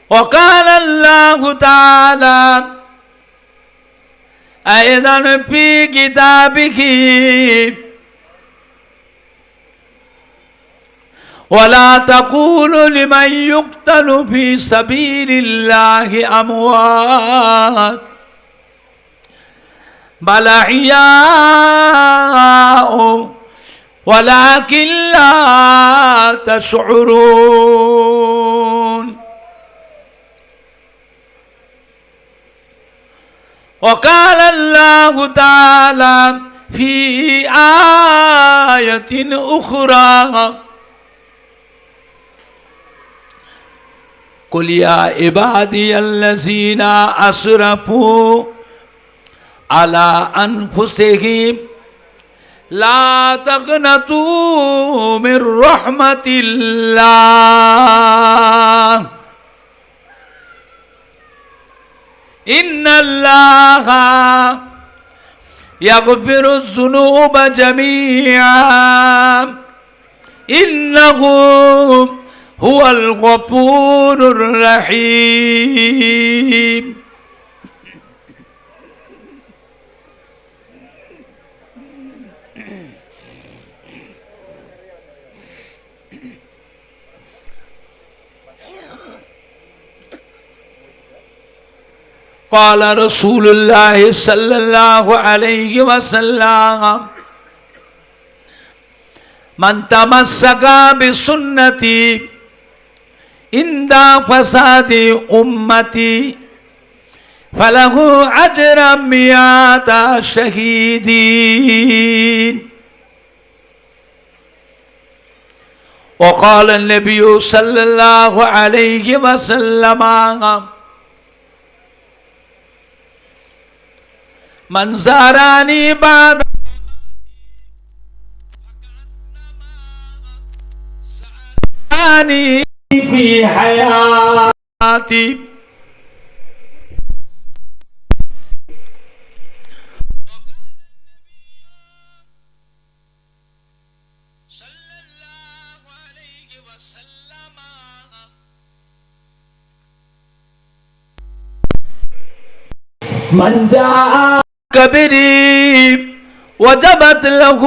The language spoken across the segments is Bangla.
وقال الله تعالى أيضا في كتابه ولا تقولوا لمن يقتل في سبيل الله أموات بل أحياء ولكن لا تشعرون وقال الله تعالى في آية أخرى قل يا عبادي الذين أسرفوا على أنفسهم لا تقنطوا من رحمة الله إن الله يغفر الذنوب جميعا إنه هو الغفور الرحيم قال رسول الله صلى الله عليه وسلم من تمسك بسنتي عند فساد أمتي فله أجر 100 شهيدين وقال النبي صلى الله عليه وسلم من زارني بعد زارني في حياتي من جاء كبري وجبت له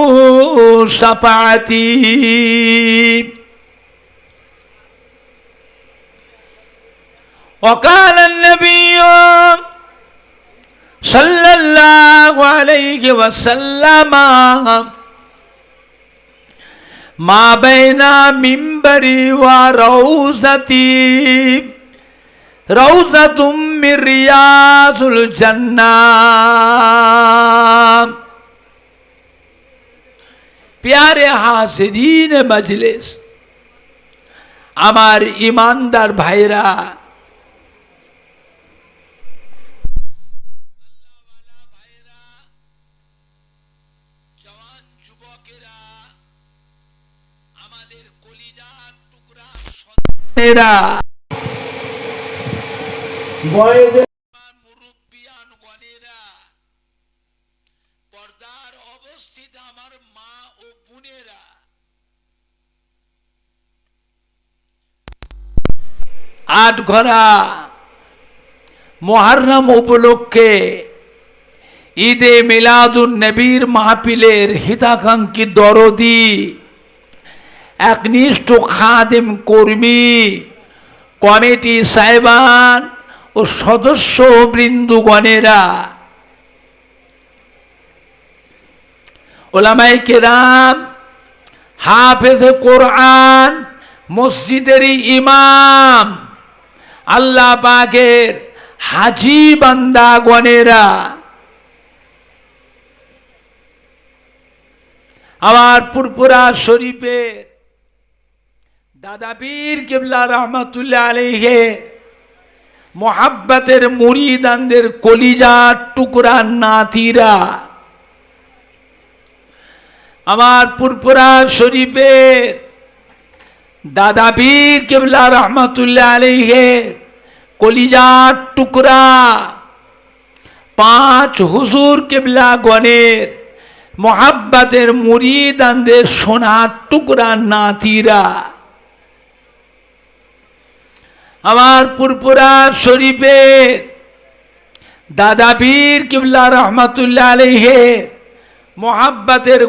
شفاعتي وقال النبي صلى الله عليه وسلم ما بين منبري وروضتي روضة من رياض الجنة प्यारे हाज़िरीन मजलिस আমার ईमानदार भाईरा जवान যুবকেরা আমাদের কলিজার টুকরা সন্তানেরা বয়সে মুরব্বিয়ান গণেরা পর্দার অবস্থিত আমার মা ও বোনেরা আটঘরা মুহররম উপলক্ষে ঈদে মিলাদুন নবীর মাহফিলের হিতাকাঙ্ক্ষী দরদি একনিষ্ঠ খাদেম কর্মী কমিটি সাহেবান ও সদস্য বৃন্দগণেরা ওলামায়ে কেরাম হাফেজে কোরআন মসজিদের ইমাম আল্লাহ পাকের হাজী বান্দাগণেরা আমার পুরপুরা শরীফের দাদা পীর কিবলা রহমাতুল্লাহ আলাইহি মোহাব্বতের মুরিদানদের কলিজার টুকরা নাতিরা আমার পুরপুরা শরীফের দাদা পীর কিবলা রহমাতুল্লাহ আলাইহি কলিজার টুকরা 5 হুজুর কিবলা গণের মোহাব্বতের মুরিদানদের সোনার টুকরা নাতিরা আমার পুরপুরা শরীফের দাদা পীর কিবলা রহমাতুল্লাহ আলাইহির মোহাব্বতের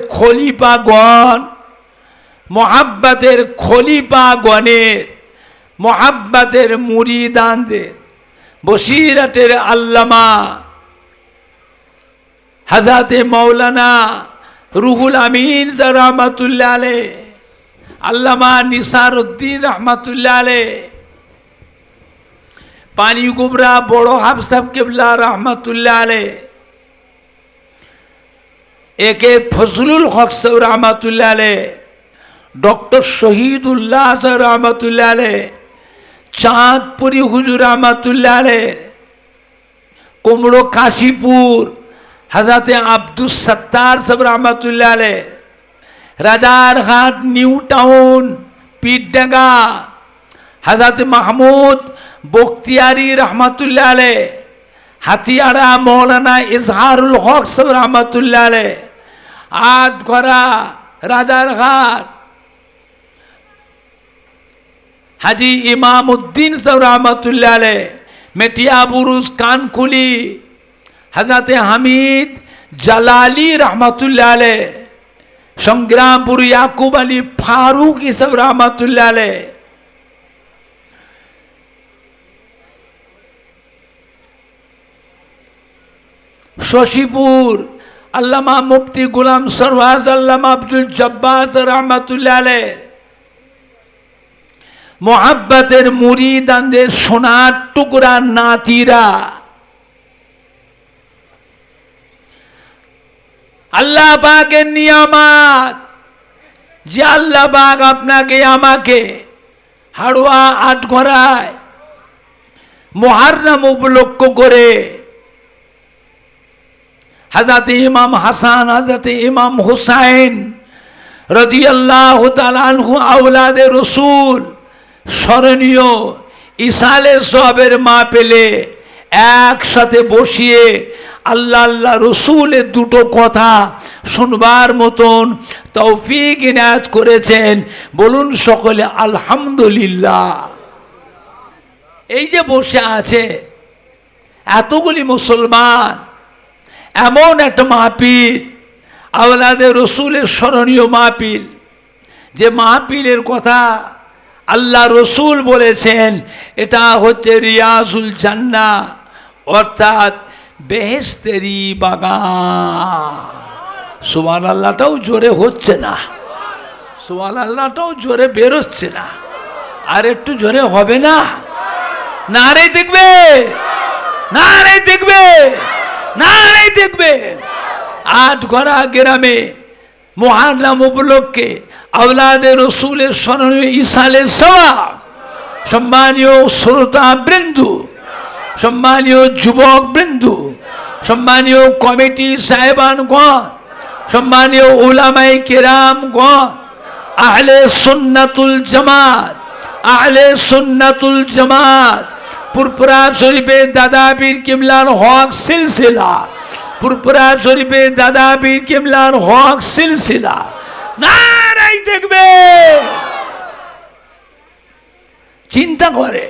খলিফাগণের মোহাব্বতের মুরিদানদের বসিরতের আল্লামা হযরত মাওলানা রুহুল আমিন রহমাতুল্লাহ আলাইহি, আল্লামা নিসারউদ্দিন রহমাতুল্লাহ আলাইহি, পানি গুবরা বড় হাফসাব কিবলা রহমাতুল্লাহ আলাইহি, একে ফজলুল হক সাহেব রহমাতুল্লাহ আলাইহি, ডক্টর শহীদুল্লাহ সাহেব রহমাতুল্লাহ আলাইহি, চাঁদপুরি হুজুর রহমাতুল্লাহ আলাইহি, কুমড়ো কাশীপুর হযরত আব্দুস সত্তার সাহেব রহমাতুল্লাহ আলাইহি, রাজারহাট নিউ টাউন পীরডাঙ্গা হযরত মাহমুদ বখতিয়ারি রহমাতুল্লাহ আলাইহি, হাতিয়ারা মৌলানা ইজহারুল হক সাহেব রহমাতুল্লাহ আলাইহি, আটঘরা রাজারহাট হাজি ইমাম উদ্দিন সাহেব রহমাতুল্লাহ আলাইহি, মেটিয়া বুরুজ কানকুলি হযরত হামিদ জালালি রহমাতুল্লাহ আলাইহি, সংগ্রামপুর ইয়াকুব আলী ফারুক সাহেব রহমাতুল্লাহ আলাইহি, শশীপুর আল্লামা মুফতি গোলাম সরওয়াজ আল্লামা আব্দুল জব্বার রহমাতুল্লাহ আলাইহি, মোহাব্বতের মুরিদানদের সোনার টুকরা নাতিরা, আল্লাহ পাকের নিয়ামত যে আল্লাহ পাক আপনাকে আমাকে হাড়ুয়া আটঘরায় মুহররম উপলক্ষ করে হযরত ইমাম হাসান হযরত ইমাম হুসাইন রাদিয়াল্লাহু তাআলা আনহু আওলাদে রাসূল স্মরণীয় ইসালে সওয়াবের মাহফিলে একসাথে বসিয়ে আল্লাহ আল্লাহ রসুলের দুটো কথা শুনবার মতন তৌফিক ইনায়াত করেছেন। বলুন সকলে আলহামদুলিল্লাহ। এই যে বসে আছে এতগুলি মুসলমান, এমন একটা মাহফিল, আওলাদে রসুলের স্মরণীয় মাহফিল, যে মাহফিলের কথা আল্লাহ রসুল বলেছেন এটা হচ্ছে রিয়াজুল জান্নাহ, অর্থাৎ বেহেশতেরি বাগান। সুবহানাল্লাহটাও জোরে হচ্ছে না, সুবহানাল্লাহটাও জোরে বেরোচ্ছে না, আর একটু জোরে হবে না? নারে দেখবে, নারে দেখবে, নারে দেখবে। আটঘরা গ্রামে মুহররম উপলক্ষে আওলাদে রসুলের স্মরণীয় ইসালে সওয়াব, সম্মানীয় শ্রোতা বৃন্দু, সম্মানীয় যুবক বৃন্দু, সম্মানীয় কমিটি সাহেবানগণ, সম্মানীয় উলামায়ে কেরামগণ, আহলে সুন্নাতুল জামাত, আহলে সুন্নাতুল জামাত, পুরপুরা শরীফে দাদা পীর কিবলার হক সিলসিলা, পুরপুরা শরীফে দাদা পীর কিবলার হক সিলসিলা, নারাই দেখবে। চিন্তা করে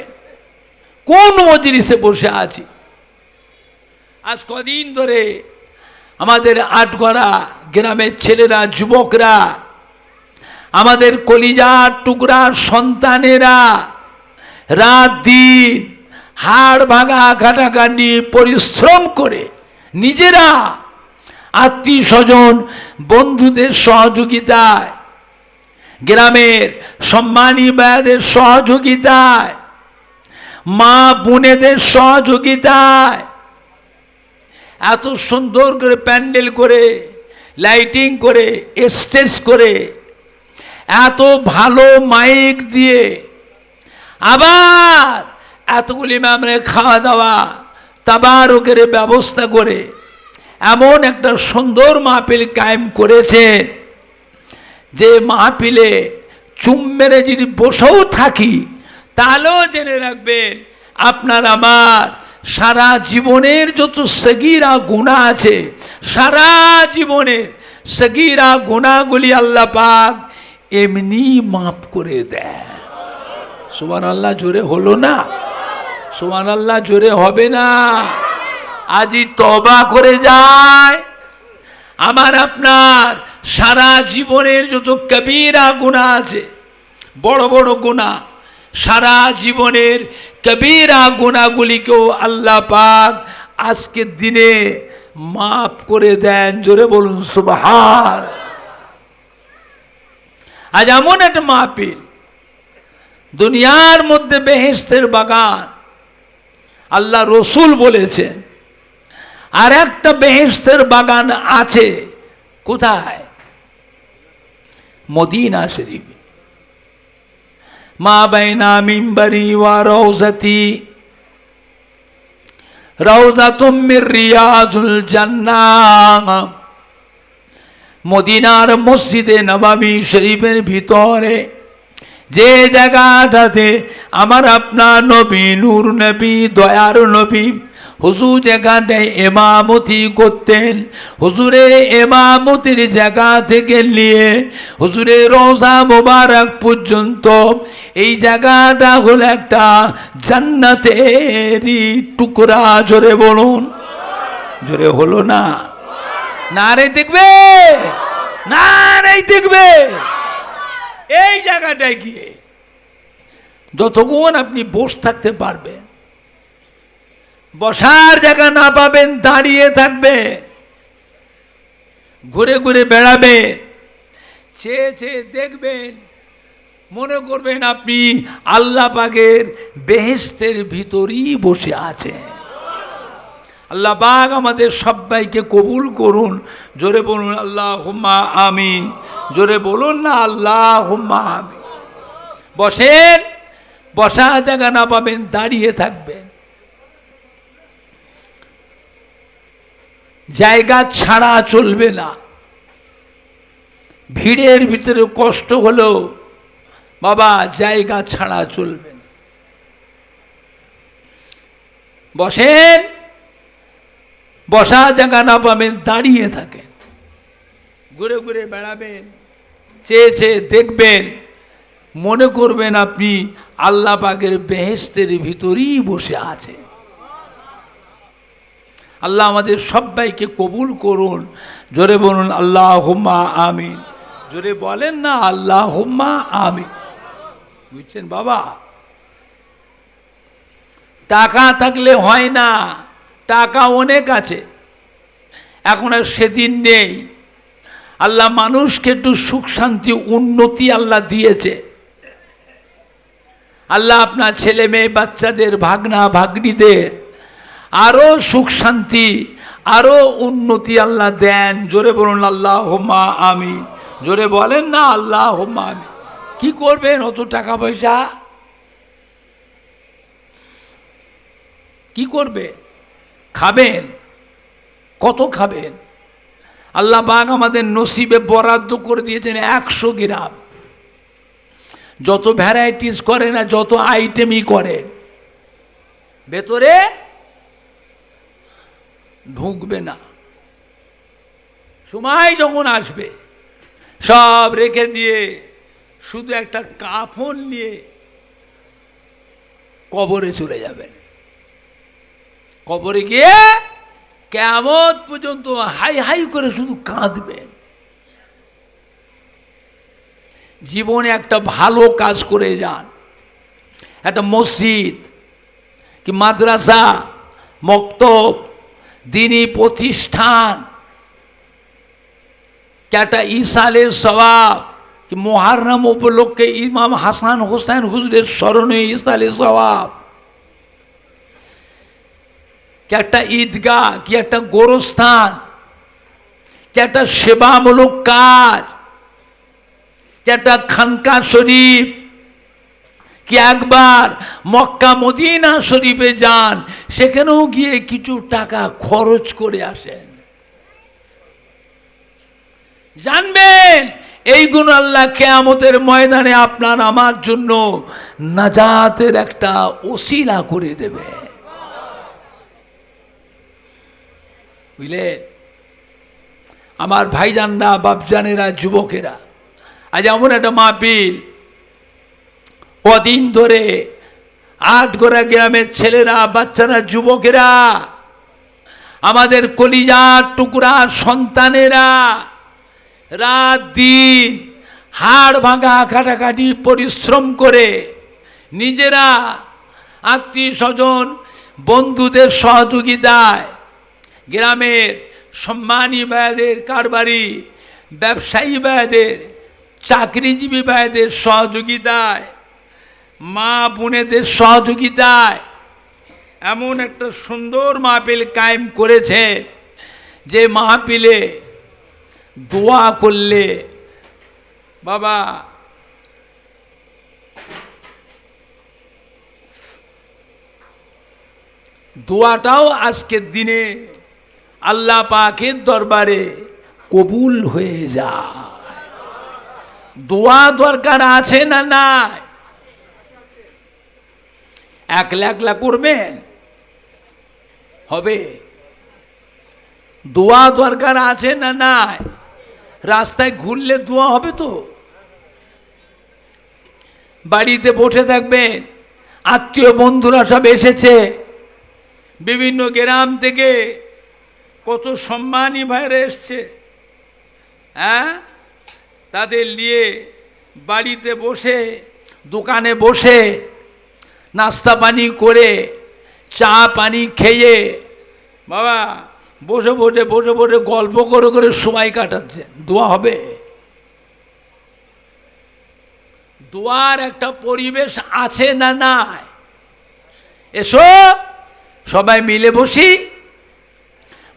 কোন মজলিসে বসে আছি। আজ কদিন ধরে আমাদের আটঘরা গ্রামের ছেলেরা, যুবকরা, আমাদের কলিজার টুকরা সন্তানেরা রাত দিন হাড় ভাঙা খাটাখাটি পরিশ্রম করে নিজেরা আত্মীয় স্বজন বন্ধুদের সহযোগিতায়, গ্রামের সম্মানী ভাইদের সহযোগিতায়, মা বোনেদের সহযোগিতায় এত সুন্দর করে প্যান্ডেল করে, লাইটিং করে, স্টেজ করে, এত ভালো মাইক দিয়ে, আবার এতগুলি ম্যামরে খাওয়া দাওয়া তাবারুকের ব্যবস্থা করে এমন একটা সুন্দর মাহফিল কায়েম করেছে, যে মাহফিলে চুম মেরে যদি বসেও থাকি তাহলেও জেনে রাখবেন আপনার আমার সারা জীবনের যত সগীরা গুনাহ আছে, সারা জীবনের সগীরা গুনাহগুলি আল্লাহ পাক এমনি মাফ করে দেয়। সুবহানাল্লাহ জোরে হলো না? সুবহানাল্লাহ জোরে হবে না? আজই তওবা করে যায়। আমার আপনার সারা জীবনের যত কবিরা গুনাহ আছে, বড় বড় গুনাহ, সারা জীবনের কবিরা গুনাহগুলিকেও আল্লাহ পাক আজকের দিনে মাফ করে দেন। জোরে বলুন সুবহান। আজ এমন একটা মাহফিল, দুনিয়ার মধ্যে বেহেশতের বাগান আল্লাহ রসুল বলেছেন, আর একটা বেহেশতের বাগান আছে। কোথায়? মদিনা শরীফ। মা বাইনা মিম্বরি ওয়া রওজাতি রওজাতুম মির রিয়াজুল জান্নাহ। মদিনার মসজিদে নববী শরীফের ভিতরে যে জায়গাটাতে আমার আপনার নবী, নূর নবী, দয়ার নবী হুজুর যেখানটায় ইমামতি করতেন, হুজুরের ইমামতির জায়গা থেকে নিয়ে হুজুরের রওজা মোবারক পর্যন্ত এই জায়গাটা হলো একটা জান্নাতেরই টুকরা। জোরে বলুন, জোরে হলো না? নারে দেখবে, নারে দেখবে। এই জায়গাটায় গিয়ে যতক্ষণ আপনি বসে থাকতে পারবেন, বসার জায়গা না পাবেন দাঁড়িয়ে থাকবে, ঘুরে ঘুরে বেড়াবে, চেয়ে চেয়ে দেখবেন, মনে করবেন আপনি আল্লাহ পাকের বেহেশতের ভিতরই বসে আছেন। আল্লাহ পাক আমাদের সবাইকে কবুল করুন। জোরে বলুন আল্লাহুম্মা আমিন। জোরে বলুন না আল্লাহুম্মা আমিন। বসেন, বসা জায়গা না পাবেন দাঁড়িয়ে থাকবেন। জায়গা ছাড়া চলবে না। ভিড়ের ভিতরে কষ্ট হলেও বাবা জায়গা ছাড়া চলবে না। বসেন, বসা জায়গা না পাবেন দাঁড়িয়ে থাকেন, ঘুরে ঘুরে বেড়াবেন, চেয়ে চেয়ে দেখবেন, মনে করবেন আপনি আল্লাহ পাকের বেহেশতের ভিতরেই বসে আছে। আল্লাহ আমাদের সবাইকে কবুল করুন। জোরে বলুন আল্লাহুম্মা আমিন। জোরে বলেন না আল্লাহুম্মা আমিন। বুঝছেন বাবা? টাকা থাকলে হয় না, টাকা অনেক আছে, এখন আর সেদিন নেই। আল্লাহ মানুষকে একটু সুখ শান্তি উন্নতি আল্লাহ দিয়েছে। আল্লাহ আপনার ছেলে মেয়ে বাচ্চাদের, ভাগনা ভাগ্নিদের আরো সুখ শান্তি, আরো উন্নতি আল্লাহ দেন। জোরে বলুন আল্লাহুম্মা আমিন। জোরে বলেন না আল্লাহুম্মা আমিন। কি করবেন অত টাকা পয়সা? কি করবে? খাবেন? কত খাবেন? আল্লাহ পাক আমাদের নসিবে বরাদ্দ করে দিয়েছেন 100 গ্রাম। যত ভ্যারাইটিস করে না, যত আইটেমই করে, ভেতরে ঢুকবে না। সময় যখন আসবে সব রেখে দিয়ে শুধু একটা কাফন নিয়ে কবরে চলে যাবেন। কবরে গিয়ে কিয়ামত পর্যন্ত হাই হাই করে শুধু কাঁদবেন। জীবনে একটা ভালো কাজ করে যান, একটা মসজিদ কি মাদ্রাসা, মক্তব, দ্বীনি প্রতিষ্ঠান, কি একটা ইসালে সওয়াব, কি মুহররম উপলক্ষে ইমাম হাসান হোসেন হুজুরের স্মরণে ইসালে সওয়াব, কি একটা ঈদগাহ, কি একটা গোরস্থান, কি একটা সেবামূলক কাজ, কি একটা খানকা শরীফ, কি একবার মক্কা মদিনা শরীফে যান, সেখানেও গিয়ে কিছু টাকা খরচ করে আসেন। জানবেন এইগুলো আল্লাহ কিয়ামতের ময়দানে আপনার আমার জন্য নাজাতের একটা ওসিলা করে দেবে। বুঝলেন আমার ভাইজানরা, বাপজানেরা, যুবকেরা, আজ এমন একটা মাহফিল, কদিন ধরে আটগড়া গ্রামের ছেলেরা, বাচ্চারা, যুবকেরা, আমাদের কলিজার টুকরা সন্তানেরা রাত দিন হাড় ভাঙা কাটাকাটি পরিশ্রম করে নিজেরা, আত্মীয় স্বজন, বন্ধুদের সহযোগিতায়, গ্রামের সম্মানী ভাইদের, কারবারি ব্যবসায়ী ভাইদের, চাকরিজীবী ভাইদের সহযোগিতায়, মা বোনেদের সহযোগিতায় এমন একটা সুন্দর মাহফিল কায়েম করেছে যে মাহফিলে দোয়া করলে বাবা দোয়াটাও আজকের দিনে আল্লাহ পাকের দরবারে কবুল হয়ে যায়। দোয়া দরকার আছে না নাই? একলা একলা করবেন হবে? দোয়া দরকার আছে না নাই? রাস্তায় ঘুরলে দোয়া হবে তো? বাড়িতে বসে থাকবেন, আত্মীয় বন্ধুরা সব এসেছে, বিভিন্ন গ্রাম থেকে কত সম্মানী ভাইরা এসছে, হ্যাঁ, তাদের নিয়ে বাড়িতে বসে, দোকানে বসে নাস্তা পানি করে, চা পানি খেয়ে বাবা বসে বসে বসে বসে গল্প করে করে সময় কাটাচ্ছেন। দোয়া হবে? দোয়ার একটা পরিবেশ আছে না নাই? এসো সবাই মিলে বসি।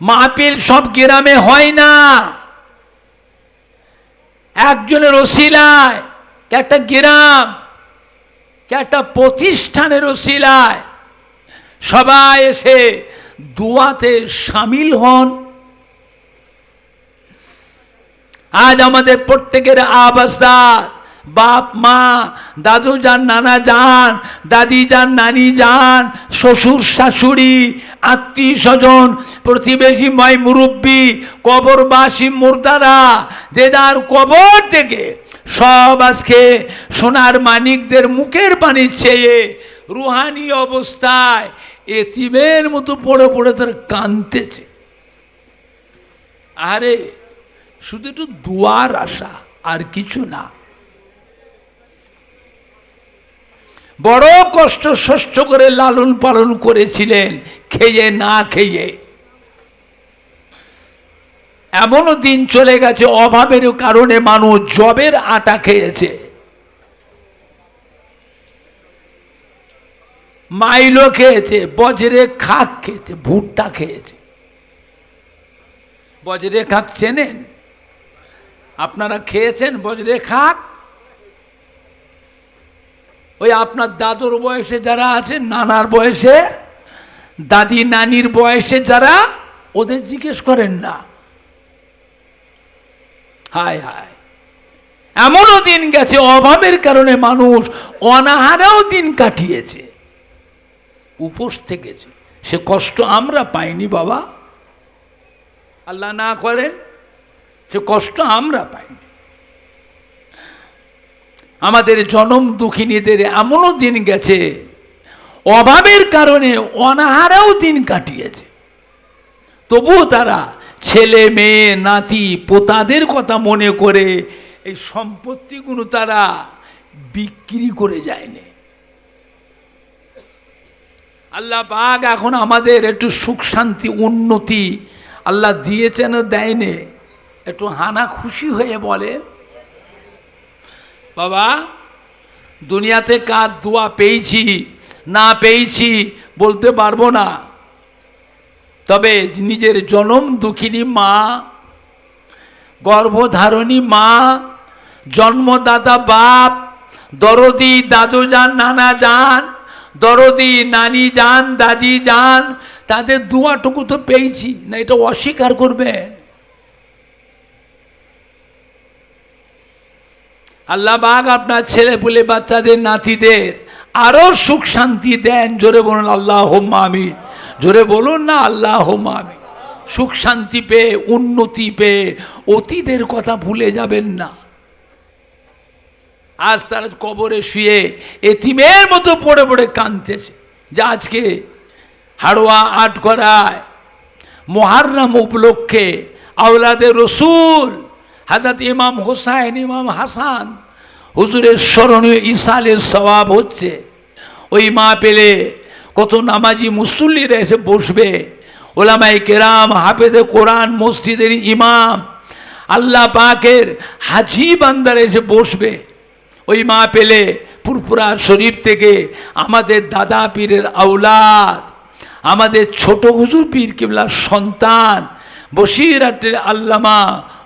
মাহফিল সব গ্রামে হয় না, একজনের ওসিলায় একটা গ্রাম, একটা প্রতিষ্ঠানের ওসিলায় সবাই এসে দোয়াতে শামিল হন। আজ আমাদের প্রত্যেকের আবাসদার, বাপ মা, দাদু যান, নানা যান, দাদি যান, নানি যান, শ্বশুর শাশুড়ি, আত্মীয় স্বজন, প্রতিবেশী, ময় মুরব্বী, কবরবাসী মুর্দারা, যে যার কবর থেকে সব আজকে সোনার মানিকদের মুখের পানি চেয়ে রুহানি অবস্থায় এতিমের মতো পড়ে পড়ে তার কাঁদতেছে। আরে শুধু একটু দোয়ার আশা, আর কিছু না। বড় কষ্ট সহ্য করে লালন পালন করেছিলেন, খেয়ে না খেয়ে। এমনও দিন চলে গেছে অভাবের কারণে মানুষ জবের আটা খেয়েছে, মাইলো খেয়েছে, বজরে খাক খেয়েছে, ভুট্টা খেয়েছে। বজরে খাক চেনেন? আপনারা খেয়েছেন বজরে খাক? ওই আপনার দাদুর বয়সে যারা আছে, নানার বয়সে, দাদি নানির বয়সে যারা, ওদের জিজ্ঞেস করেন না। হায় হায়, এমনও দিন গেছে অভাবের কারণে মানুষ অনাহারেও দিন কাটিয়েছে, উপোস থেকেছে। সে কষ্ট আমরা পাইনি বাবা, আল্লাহ না করেন, সে কষ্ট আমরা পাইনি। আমাদের জনম দুঃখিনীদের এমনও দিন গেছে অভাবের কারণে অনাহারেও দিন কাটিয়েছে, তবুও তারা ছেলে মেয়ে নাতি পোতাদের কথা মনে করে এই সম্পত্তিগুলো তারা বিক্রি করে যায়নি। আল্লাহ পাক এখন আমাদের একটু সুখ শান্তি উন্নতি আল্লাহ দিয়েছেন দেয়নি, একটু হানা খুশি হয়ে বলেন বাবা দুনিয়াতে কার দোয়া পেয়েছি না পেয়েছি বলতে পারবো না, তবে নিজের জনম দুঃখিনী মা, গর্ভধারণী মা, জন্মদাতা বাপ, দরদি দাদু যান, নানা যান, দরদি নানি যান, দাদি যান, তাদের দোয়াটুকু তো পেয়েছি না, এটা অস্বীকার করবেন? আল্লাহ পাক আপনার ছেলে পুলে বাচ্চাদের নাতিদের আরো সুখ শান্তি দেন। জোরে বলুন আল্লাহুম্মা আমিন, জোরে বলুন না আল্লাহুম্মা আমিন। সুখ শান্তি পেয়ে উন্নতি পেয়ে অতীতের কথা ভুলে যাবেন না। আজ তারা কবরে শুয়ে এতিমের মতো পড়ে পড়ে কাঁদতেছে যে আজকে হাড়োয়া আটগড়ায় মুহররম উপলক্ষে আওলাদে রসুল হযরত ইমাম হুসাইন ইমাম হাসান হুজুরের স্মরণীয় ইসালের সওয়াব হচ্ছে। ওই মাহফিলে কত নামাজি মুসল্লিরা এসে বসবে, ওলামায়ে কেরাম, হাফেজে কোরআন, মসজিদের ইমাম, আল্লাহ পাকের হাজি বান্দারা এসে বসবে। ওই মাহফিলে ফুরফুরা শরীফ থেকে আমাদের দাদা পীরের আওলাদ, আমাদের ছোট হুজুর পীর কিবলার সন্তান বসিরহাটের আল্লামা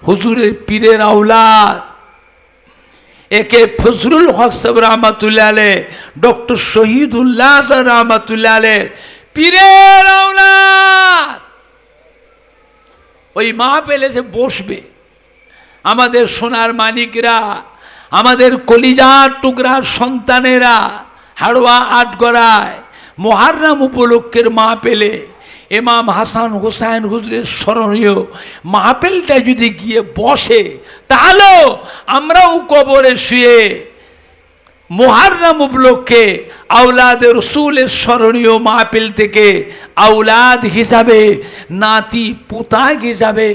হুজুরের পীরের আওলাদ একে ফজলুল হক সাহেব রহমাতুল্লাহ আলাইহ, ডক্টর শহীদুল্লাহ সাহেব রহমাতুল্লাহ আলাইহ পীরের আওলাদ ওই মাহফিলে এসে বসবে। আমাদের সোনার মানিকরা, আমাদের কলিজার টুকরার সন্তানেরা হাড়োয়া আটগড়ায় মুহররম উপলক্ষের মাহফিলে ইমাম হাসান হুসাইন হুজুরের স্মরণীয় মাহফিলটা যদি গিয়ে বসে, তাহলেও আমরাও কবরে শুয়ে মুহররম উপলক্ষে আওলাদে রসুলের স্মরণীয় মাহফিল থেকে আওলাদ হিসাবে, নাতি পোতা হিসাবে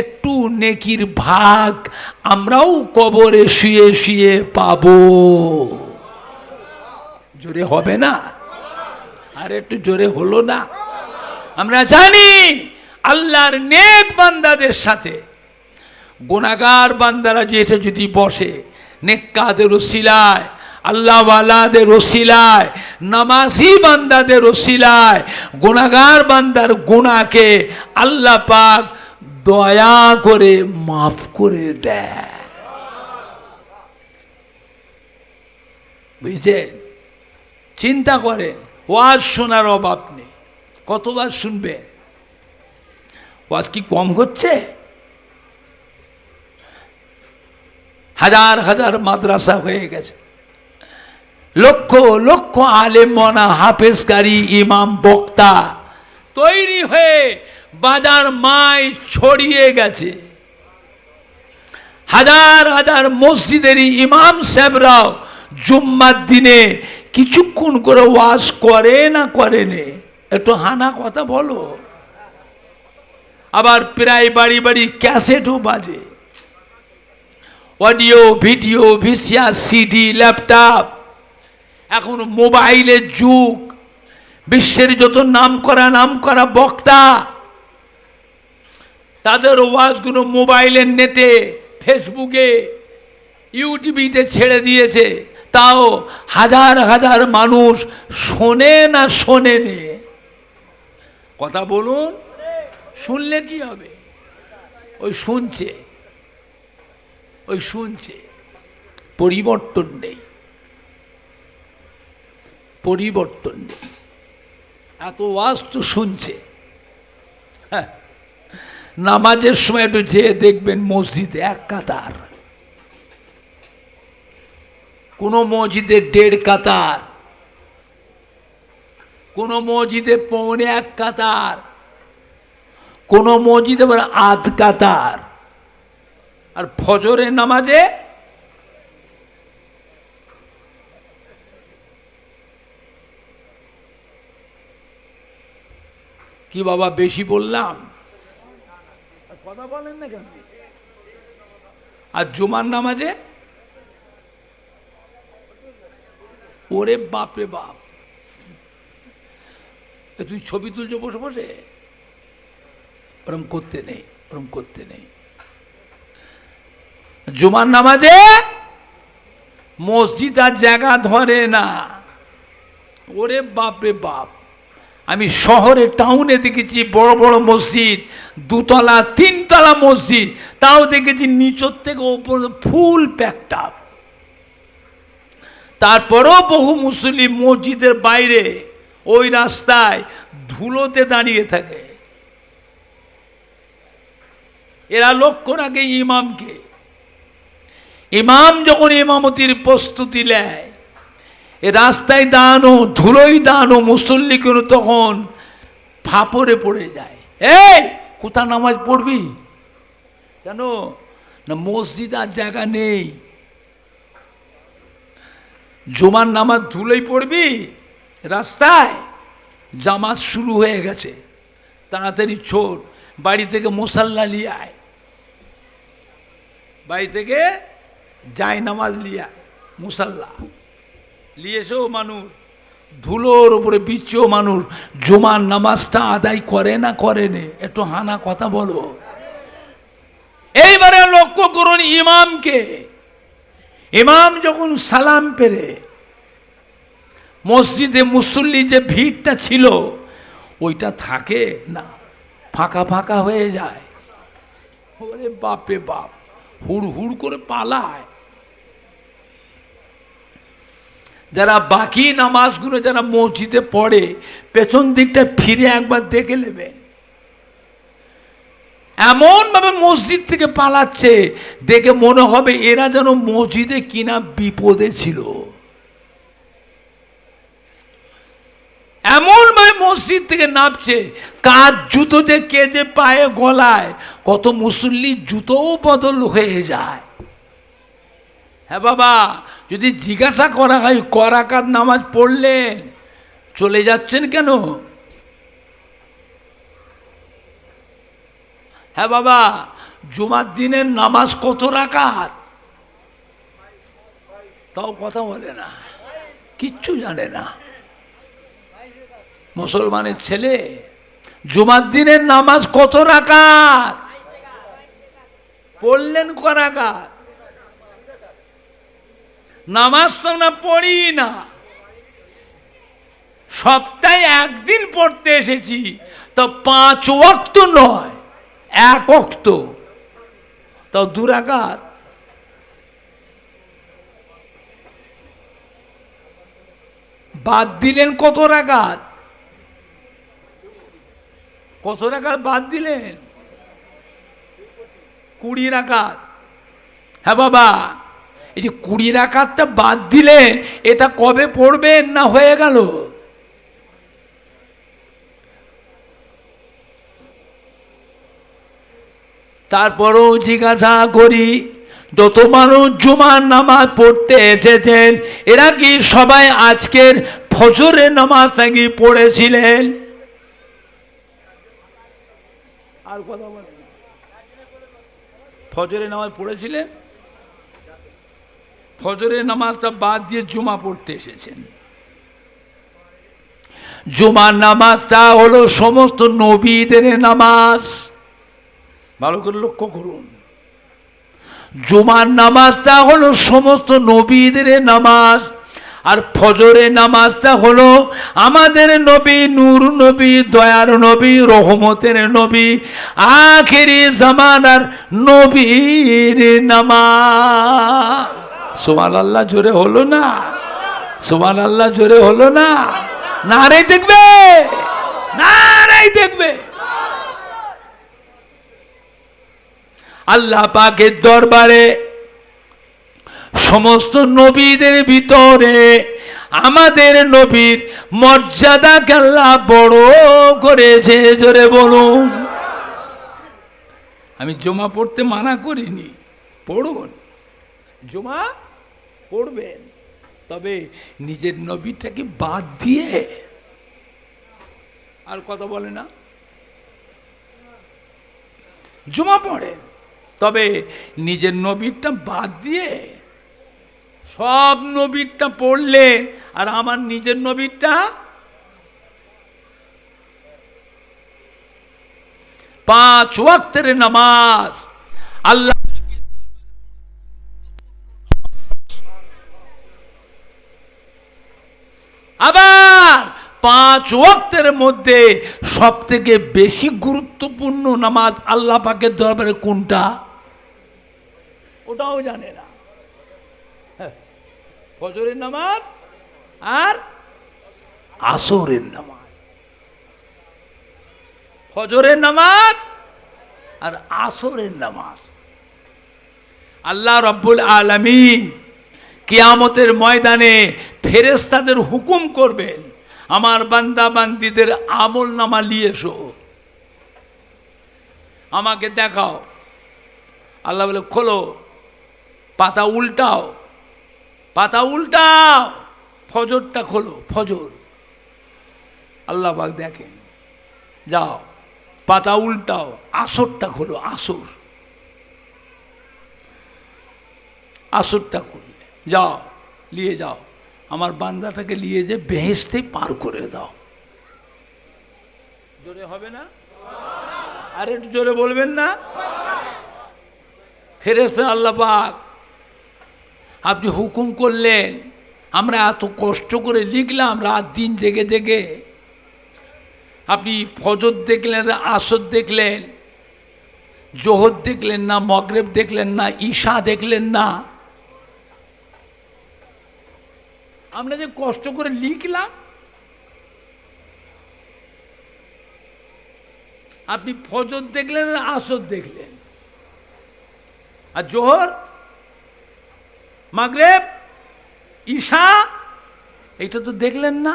একটু নেকির ভাগ আমরাও কবরে শুয়ে শুয়ে পাবো। জোরে হবে না? আর একটু জোরে হলো না? আমরা জানি আল্লাহর নেক বান্দাদের সাথে গুনাহগার বান্দারা যেটা যদি বসে, নেককারদের ওসিলায়, আল্লাহওয়ালাদের ওসিলায়, নামাজি বান্দাদের ওসিলায় গুনাহগার বান্দার গুনাহকে আল্লাহ পাক দয়া করে মাফ করে দেয়। বুঝছেন? চিন্তা করেন, ওয়াজ শোনার অভাব নেই, কতবার শুনবে? ওয়াজ কি কম হচ্ছে? হাজার হাজার মাদ্রাসা হয়ে গেছে, লক্ষ লক্ষ আলেম মনা হাফেজকারী ইমাম বক্তা তৈরি হয়ে বাজার মাই ছড়িয়ে গেছে। হাজার হাজার মসজিদের ইমাম সাহেবরাও জুম্মার দিনে কিছুক্ষণ করে ওয়াজ করে না করে নে? একটু হানা কথা বলো। আবার প্রায় বাড়ি বাড়ি ক্যাসেটও বাজে, audio video VCR CD laptop, এখন মোবাইলের যুগ। বিশ্বের যত নাম করা বক্তা তাদের ওয়াজগুলো মোবাইলের নেটে, ফেসবুকে, ইউটিউবে ছেড়ে দিয়েছে, তাও হাজার হাজার মানুষ শোনে না শোনে নে? কথা বলুন, শুনলে কি হবে? ওই শুনছে, ওই শুনছে, পরিবর্তন নেই, পরিবর্তন নেই। এত ওয়াজ তো শুনছে। হ্যাঁ, নামাজের সময় একটু যেয়ে দেখবেন মসজিদে এক কাতার, কোন মসজিদে 1.5 কাতার, কোন মসজিদে 1.25 কাতার, কোন মসজিদে আবার 1/2 কাতার। আর ফজরের নামাজে কি বাবা বেশি বললাম? কথা বলেন না কেন? আর জুমার নামাজে ওরে বাপরে বাপ, তুই ছবি তুলছো বসে বসে? ওরম করতে নেই, ওরম করতে নেই। জুমার নামাজে মসজিদ আর জায়গা ধরে না। ওরে বাপরে বাপ, আমি শহরে টাউনে দেখেছি বড় বড় মসজিদ, 2 তলা 3 তলা মসজিদ, তাও দেখেছি নিচের থেকে ওপর ফুল প্যাকড আপ। তারপরেও বহু মুসলিম মসজিদের বাইরে ওই রাস্তায় ধুলোতে দাঁড়িয়ে থাকে। এরা লক্ষ্য রাখে ইমামকে। ইমাম যখন ইমামতির প্রস্তুতি নেয়, এ রাস্তায় দাঁড়ানো, ধুলোয় দাঁড়ানো মুসল্লি কেন তখন ফাপড়ে পড়ে যায়। এই কোথা নামাজ পড়বি কেন? না মসজিদ আর জায়গা নেই। জুমার নামাজ ধুলেই পড়বি রাস্তায়, জামাত শুরু হয়ে গেছে, তাড়াতাড়ি ছোট, বাড়ি থেকে মুসাল্লা নিয়ে আয়, বাড়ি থেকে যায় নামাজ নিয়ে আয়, মুসাল্লা নিয়ে এসেও মানুষ ধুলোর উপরে বিচ্ছেও মানুষ জুমার নামাজটা আদায় করে না করেনি, একটু হানা কথা বলো। এইবারে লক্ষ্য করুন ইমামকে, ইমাম যখন সালাম পেরে মসজিদে মুসল্লি যে ভিড়টা ছিল ওইটা থাকে না, ফাঁকা ফাঁকা হয়ে যায়। ওরে বাপে বাপ, হুড় হুড় করে পালায়। যারা বাকি নামাজগুলো যারা মসজিদে পড়ে পেছন দিকটা ফিরে একবার দেখে নেবে, এমন ভাবে মসজিদ থেকে পালাচ্ছে দেখে মনে হবে এরা যেন মসজিদে কিনা বিপদে ছিল। এমন ভাবে মসজিদ থেকে নামছে, কার জুতো যে কে যে পায়ে গলায়, কত মুসল্লি জুতোও বদল হয়ে যায়। হ্যাঁ বাবা, যদি জিজ্ঞাসা করা হয় করাকাত নামাজ পড়লেন, চলে যাচ্ছেন কেন? হ্যাঁ বাবা, জুমার দিনের নামাজ কত রাকাত? তাও কথা বলে না, কিচ্ছু জানে না। মুসলমানের ছেলে, জুমার দিনের নামাজ কত রাকাত পড়লেন? ক রাকাত? নামাজ তো আমরা পড়ি না, সপ্তাহে একদিন পড়তে এসেছি, তো 5 ওয়াক্ত নয়, 1 ওয়াক্ত, তাও 2 রাকাত। বাদ দিলেন কত রাকাত? কত রাকাত বাদ দিলেন? 20 রাকাত। হ্যাঁ বাবা, এই যে 20 রাকাতটা বাদ দিলেন, এটা কবে পড়বেন? না হয়ে গেল? তারপরও জিজ্ঞাসা করি, যত মানুষ জুমার নামাজ পড়তে এসেছেন এরা কি সবাই আজকের ফজরের নামাজ নাকি পড়েছিলেন? আর কথা বলেন, ফজরের নামাজ পড়েছিলেন? ফজরের নামাজটা বাদ দিয়ে জুমা পড়তে এসেছেন। জুমার নামাজটা হলো সমস্ত নবীদের নামাজ। ভালো করে লক্ষ্য করুন, জুমার নামাজটা হলো সমস্ত নবীদের নামাজ, আর ফজরের নামাজটা হলো আমাদের নবী, নূর নবী, দয়ার নবী, রহমতের নবী, আখেরি জামানার নবীর নামাজ। সুবহানাল্লাহ জোরে হলো না? সুবহানাল্লাহ জোরে হলো না? নারে দেখবে, নারে দেখবে। আল্লাহ পাকের দরবারে সমস্ত নবীদের ভিতরে আমাদের নবীর মর্যাদাকে আল্লাহ বড় করেছে। জোরে বলুন। আমি জুমা পড়তে মানা করিনি, পড়ুন, জুমা পড়বেন, তবে নিজের নবীটাকে বাদ দিয়ে। আর কথা বলে না, জুমা পড়েন, তবে নিজের নবীরটা বাদ দিয়ে। সব নবীরটা পড়লে আর আমার নিজের নবীরটা, 5 ওয়াক্তের নামাজ আল্লাহ আবার 5 ওয়াক্তের মধ্যে সব থেকে বেশি গুরুত্বপূর্ণ নামাজ আল্লাহ পাকের দরবারে কোনটা? ওটাও জানে না। ফজরের নামাজ আর আসরের নামাজ। ফজরের নামাজ আর আসরের নামাজ। আল্লাহ রাব্বুল আলামিন কিয়ামতের ময়দানে ফেরেশতাদের হুকুম করবেন, আমার বান্দা বান্দীদের আমল নামা নিয়ে এসো, আমাকে দেখাও। আল্লাহ বলে খোলো, পাতা উল্টাও, পাতা উল্টাও, ফজরটা খোলো, ফজর। আল্লাহ পাক দেখেন, যাও পাতা উল্টাও, আসরটা খোলো, আসর। আসরটা খুললে যাও, নিয়ে যাও আমার বান্দাটাকে, নিয়ে যে বেহেশতে পার করে দাও। জোরে হবে না? আর একটু জোরে বলবেন না? ফেরেশতা আল্লাহ পাক আপনি হুকুম করলেন, আমরা এত কষ্ট করে লিখলাম রাত দিন জেগে জেগে, আপনি ফজর দেখলেন, আসর দেখলেন, জোহর দেখলেন না, মগরিব দেখলেন না, ঈশা দেখলেন না। আমরা যে কষ্ট করে লিখলাম, আপনি ফজর দেখলেন, আসর দেখলেন, আর জোহর, মাগরিব, ঈশা এটা তো দেখলেন না।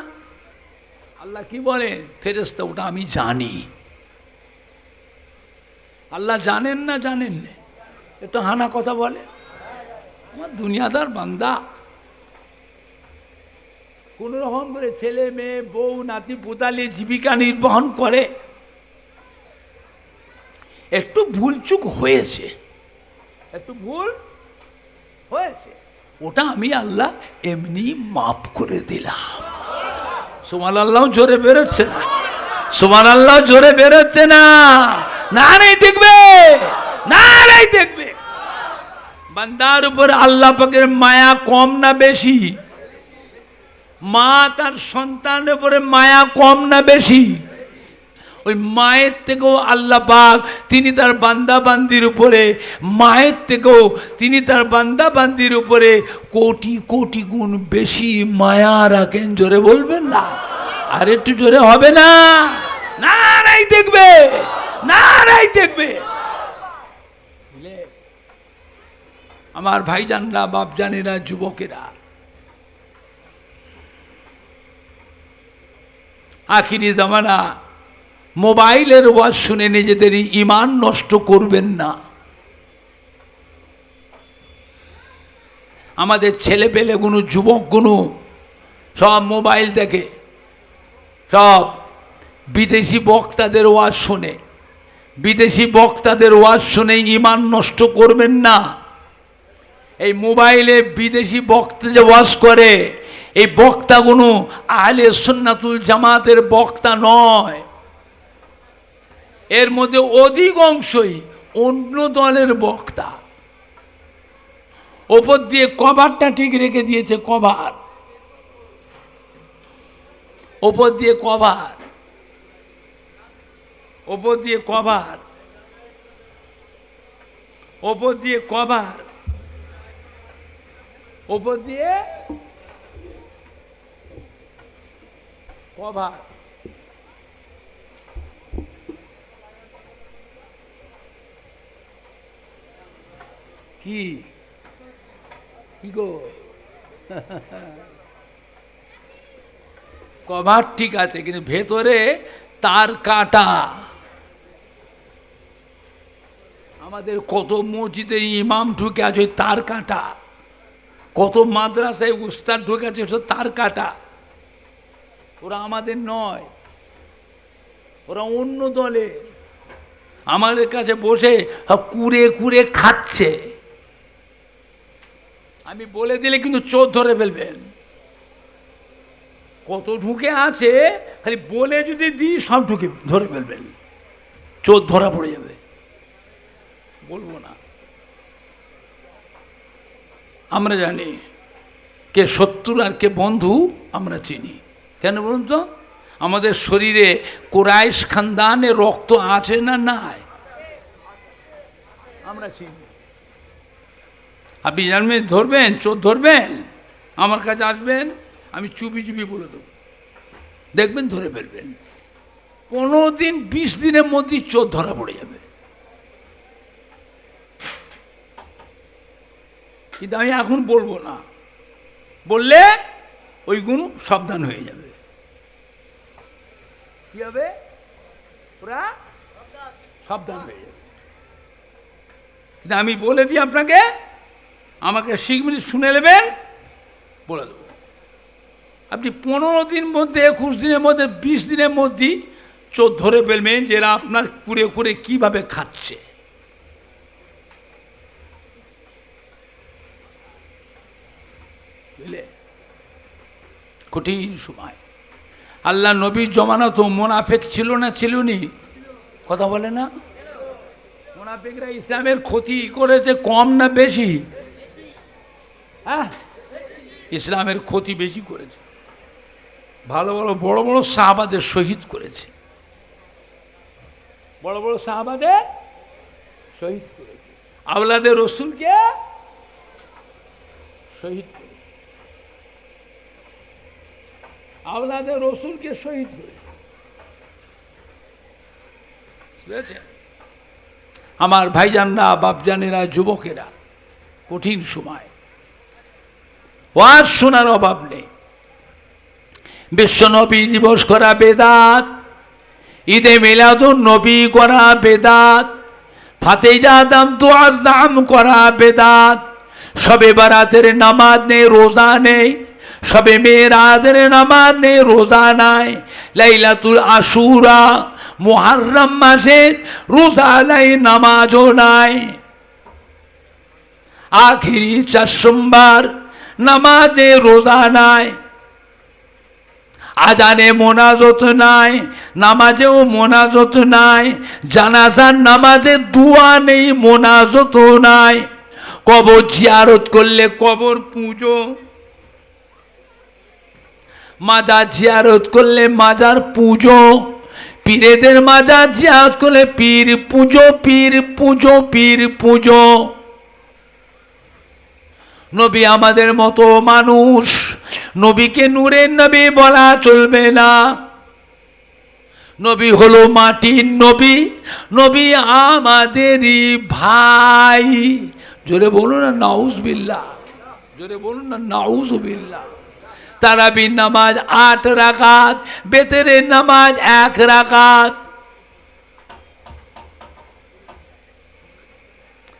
আল্লাহ কি বলেন? ফেরেশতা ওটা আমি জানি। আল্লাহ জানেন না জানেন না? একটু হানা কথা বলে। আমার দুনিয়াদার বান্দা কোন রকম করে ছেলে মেয়ে বউ নাতি পুতালি জীবিকা নির্বাহন করে, একটু ভুলচুক হয়েছে, একটু ভুল হয়েছে, ওটা আমি আল্লাহ এমনি মাফ করে দিলাম। সুবহানাল্লাহ জোরে বেরোচ্ছে না? সুবহানাল্লাহ জোরে বেরোচ্ছে না? না নাই দেখবে, না নাই দেখবে। বান্দার উপর আল্লাহ পাকের মায়া কম না বেশি? মা তার সন্তানের উপরে মায়া কম না বেশি? ওই মায়ের থেকেও আল্লাহ পাক তিনি তার বান্দা বান্দির উপরে, মায়ের থেকেও তিনি তার বান্দা বান্দির উপরে কোটি কোটি গুণ বেশি মায়া রাখেন। জোরে বলবেন না? আর একটু জোরে হবে না? না নাই দেখবে, না নাই দেখবে। আমার ভাইজানরা, বাপজানেরা, যুবকেরা, আখিরি জামানা, মোবাইলের ওয়াজ শুনে নিজেদের ঈমান নষ্ট করবেন না। আমাদের ছেলে পেলেগুলো, যুবকগুলো সব মোবাইল দেখে, সব বিদেশি বক্তাদের ওয়াজ শুনে, বিদেশি বক্তাদের ওয়াজ শুনে ঈমান নষ্ট করবেন না। এই মোবাইলে বিদেশি বক্তা যে ওয়াজ করে, এই বক্তাগুলো আহলে সুন্নাতুল জামাতের বক্তা নয়। এর মধ্যে অধিকাংশই অন্য দলের বক্তা। ওপর দিয়ে কভারটা ঠিক রেখে দিয়েছে, কভার, ওপর দিয়ে কভার, ওপর দিয়ে কভার, ওপর দিয়ে কভার, ওপর দিয়ে কভার। কি কি গো? কভার ঠিক আছে, কিন্তু ভেতরে তার কাটা। আমাদের কত মসজিদে ইমাম ঢুকে আছে তার কাটা, কত মাদ্রাসায় উস্তাদ ঢুকে আছে তার কাটা। ওরা আমাদের নয়, ওরা অন্য দলে। আমাদের কাছে বসে কুড়ে কুড়ে খাচ্ছে। আমি বলে দিলে কিন্তু চোর ধরে ফেলবেন। কত ঢুকে আছে, খালি বলে যদি দিই সব ঢুকে ধরে ফেলবেন, চোর ধরা পড়ে যাবে। বলবো না। আমরা জানি কে শত্রু আর কে বন্ধু, আমরা চিনি। কেন বলুন তো? আমাদের শরীরে কুরাইশ খানদানের রক্ত আছে না নাই? আমরা চিনি। আপনি জানবেন, ধরবেন, চোর ধরবেন, আমার কাছে আসবেন, আমি চুপি চুপি বলে দেবো, দেখবেন ধরে ফেলবেন। 15 দিন 20 দিনের মধ্যেই চোর ধরা পড়ে যাবে। কিন্তু আমি এখন বলবো না, বললে ওই গুণ সাবধান হয়ে যাবে। কি হবে? ওরা সাবধান হয়ে যাবে। কিন্তু আমি বলে দিই আপনাকে, আমাকে 6 মিনিট শুনে নেবেন, বলে দেবো। আপনি 15 দিন মধ্যে, 21 দিনের মধ্যে, 20 দিনের মধ্যেই চোর ধরে ফেলবেন যে এরা আপনার কুড়ে কুড়ে কীভাবে খাচ্ছে। বুঝলে, কঠিন সময়। আল্লাহ নবীর জমানা তো মোনাফেক ছিল না, ছিল নি? কথা বলে না? মোনাফেকরা ইসলামের ক্ষতি করেছে কম না বেশি? হ্যাঁ, ইসলামের ক্ষতি বেশি করেছে। ভালো ভালো বড় বড় সাহাবাদের শহীদ করেছে, বড় বড় সাহাবাদের শহীদ করেছে, আওলাদের রসুলকে শহীদ করেছে, আওলাদের রসুলকে শহীদ করেছে। বুঝেছে? আমার ভাইজানরা, বাপজানেরা, যুবকেরা, কঠিন সময়, ওয়াজ শোনার অভাব নেই। বিশ্ব নবী দিবস করা বেদাত, ঈদে মিলাদুন নবী করা বেদাত, ফাতেজা দাম দোয়ার দাম করা বেদাত, সবে বারাতের নামাজ নেই, রোজা নেই, সবে মেরাজের নামাজ নেই, রোজা নাই, লাইলাতুল আশুরা মুহররম মাসের রোজা নাই, নামাজও নাই, আখিরি 4 সোমবার নামাজে রোজা নাই, আজানে মোনাজত নাই, নামাজেও মোনাজত নাই, জানাজার নামাজে দোয়া নেই, মোনাজত নাই, কবর জিয়ারত করলে কবর পুজো, মাজার জিয়ারত করলে মাজার পুজো, পীরেদের মাজার জিয়ারত করলে পীর পুজো, পীর পুজো, পীর পুজো। নবী আমাদের মতো মানুষ, নবীকে নূরের নবী বলা চলবে না। নবী হলো মাটির নবী, নবী আমাদেরই ভাই। জোরে বলুন না নাউজুবিল্লাহ, জোরে বলুন না নাউজুবিল্লাহ। তারাবির নামাজ 8 রাকাত, বেতেরের নামাজ 1 রাকাত।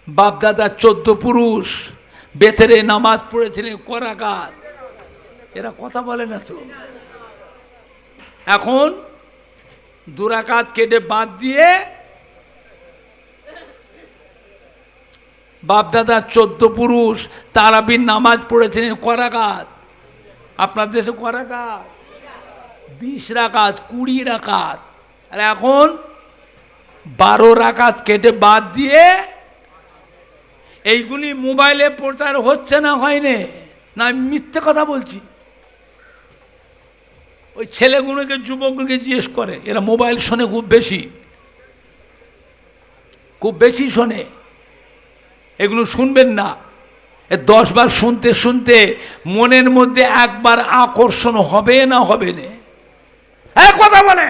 বাপদাদা 14 পুরুষ বেতেরে নামাজ পড়েছিলেন ক রাকাত? এরা কথা বলে না তো। এখন 2 রাকাত কেটে বাদ দিয়ে বাপদাদা 14 পুরুষ তারাবির নামাজ পড়েছিলেন ক রাকাত? আপনার দেশে ক রাকাত? 20 রাকাত, 20 রাকাত। আর এখন 12 রাকাত কেটে বাদ দিয়ে এইগুলি মোবাইলে প্রচার হচ্ছে না, হয়নি? না আমি মিথ্যে কথা বলছি? ওই ছেলেগুলোকে, যুবকগুলোকে জিজ্ঞেস করে, এরা মোবাইল শোনে খুব বেশি, খুব বেশি শোনে। এগুলো শুনবেন না। 10 বার শুনতে শুনতে মনের মধ্যে একবার আকর্ষণ হবে না, হবে না? এক কথা বলে,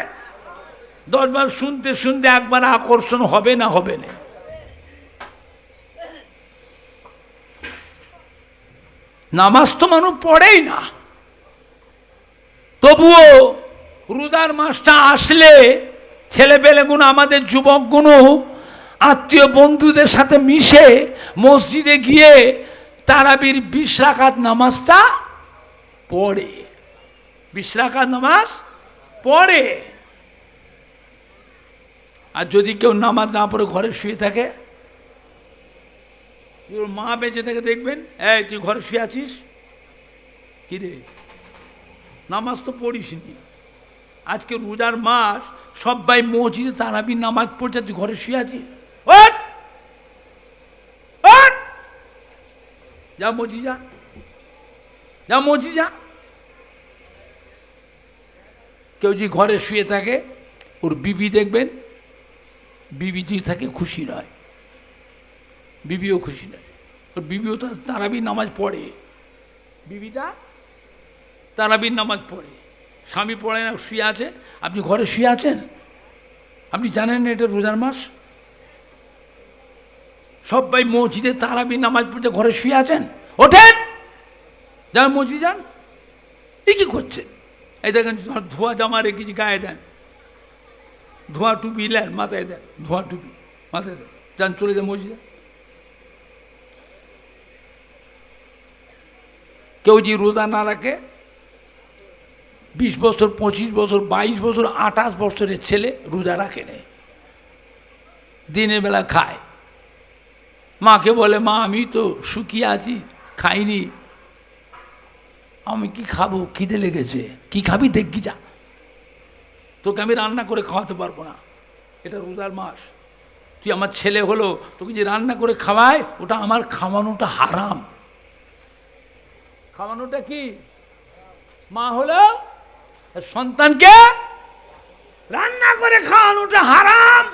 10 বার শুনতে শুনতে একবার আকর্ষণ হবে না, হবে না? নামাজ তো মানুষ পড়েই না, তবুও রোজার মাসটা আসলে ছেলেপেলেগুলো, আমাদের যুবকগুলো আত্মীয় বন্ধুদের সাথে মিশে মসজিদে গিয়ে তারাবির 20 রাকাত নামাজটা পড়ে, 20 রাকাত নামাজ পড়ে। আর যদি কেউ নামাজ না পড়ে ঘরে শুয়ে থাকে, মা বেঁচে থেকে দেখবেন, এই তুই ঘরে শুয়ে আছিস কি রে, নামাজ তো পড়িসনি। আজকে রোজার মাস, সবাই মসজিদে তারাবির নামাজ পড়ছে, তুই ঘরে শুয়ে আছিস? ওঠ, ওঠ, যা মসজিদ যা, যা মসজিদ যা। কেউ যদি ঘরে শুয়ে থাকে, ওর বিবি দেখবেন, বিবি যদি থাকে খুশি নয়, বিবিও খুশি নয়। ওর বিবিও তো তারাবির নামাজ পড়ে, বিবিটা তারাবির নামাজ পড়ে, স্বামী পড়ে না, শুয়ে আছে। আপনি ঘরে শুয়ে আছেন, আপনি জানেন না এটা রোজার মাস? সবাই মসজিদে তারাবির নামাজ পড়তে, ঘরে শুয়ে আছেন, ওঠেন, যান মসজিদ যান। এই কি করছেন? এই দেখেন ধোয়া জামা রেখেছি, গায়ে দেন, ধোয়া টুপি নেন, মাথায় দেন, ধোয়া টুপি মাথায় দেন, যান চলে যান মসজিদে। কেউ যে রোজা না রাখে, 20 বছর, 25 বছর, 22 বছর, 28 বছরের ছেলে রোজা রাখে নেই, দিনের বেলা খায়, মাকে বলে মা আমি তো শুকিয়ে আছি, খাইনি, আমি কি খাবো, খিদে লেগেছে। কি খাবি দেখি যা, তোকে আমি রান্না করে খাওয়াতে পারবো না, এটা রোজার মাস, তুই আমার ছেলে হলো, তোকে যে রান্না করে খাওয়ায় ওটা আমার খাওয়ানোটা হারাম। খাওয়ানোটা কি? মা হলো সন্তানকে রান্না করে খাওয়ানোটা হারাম।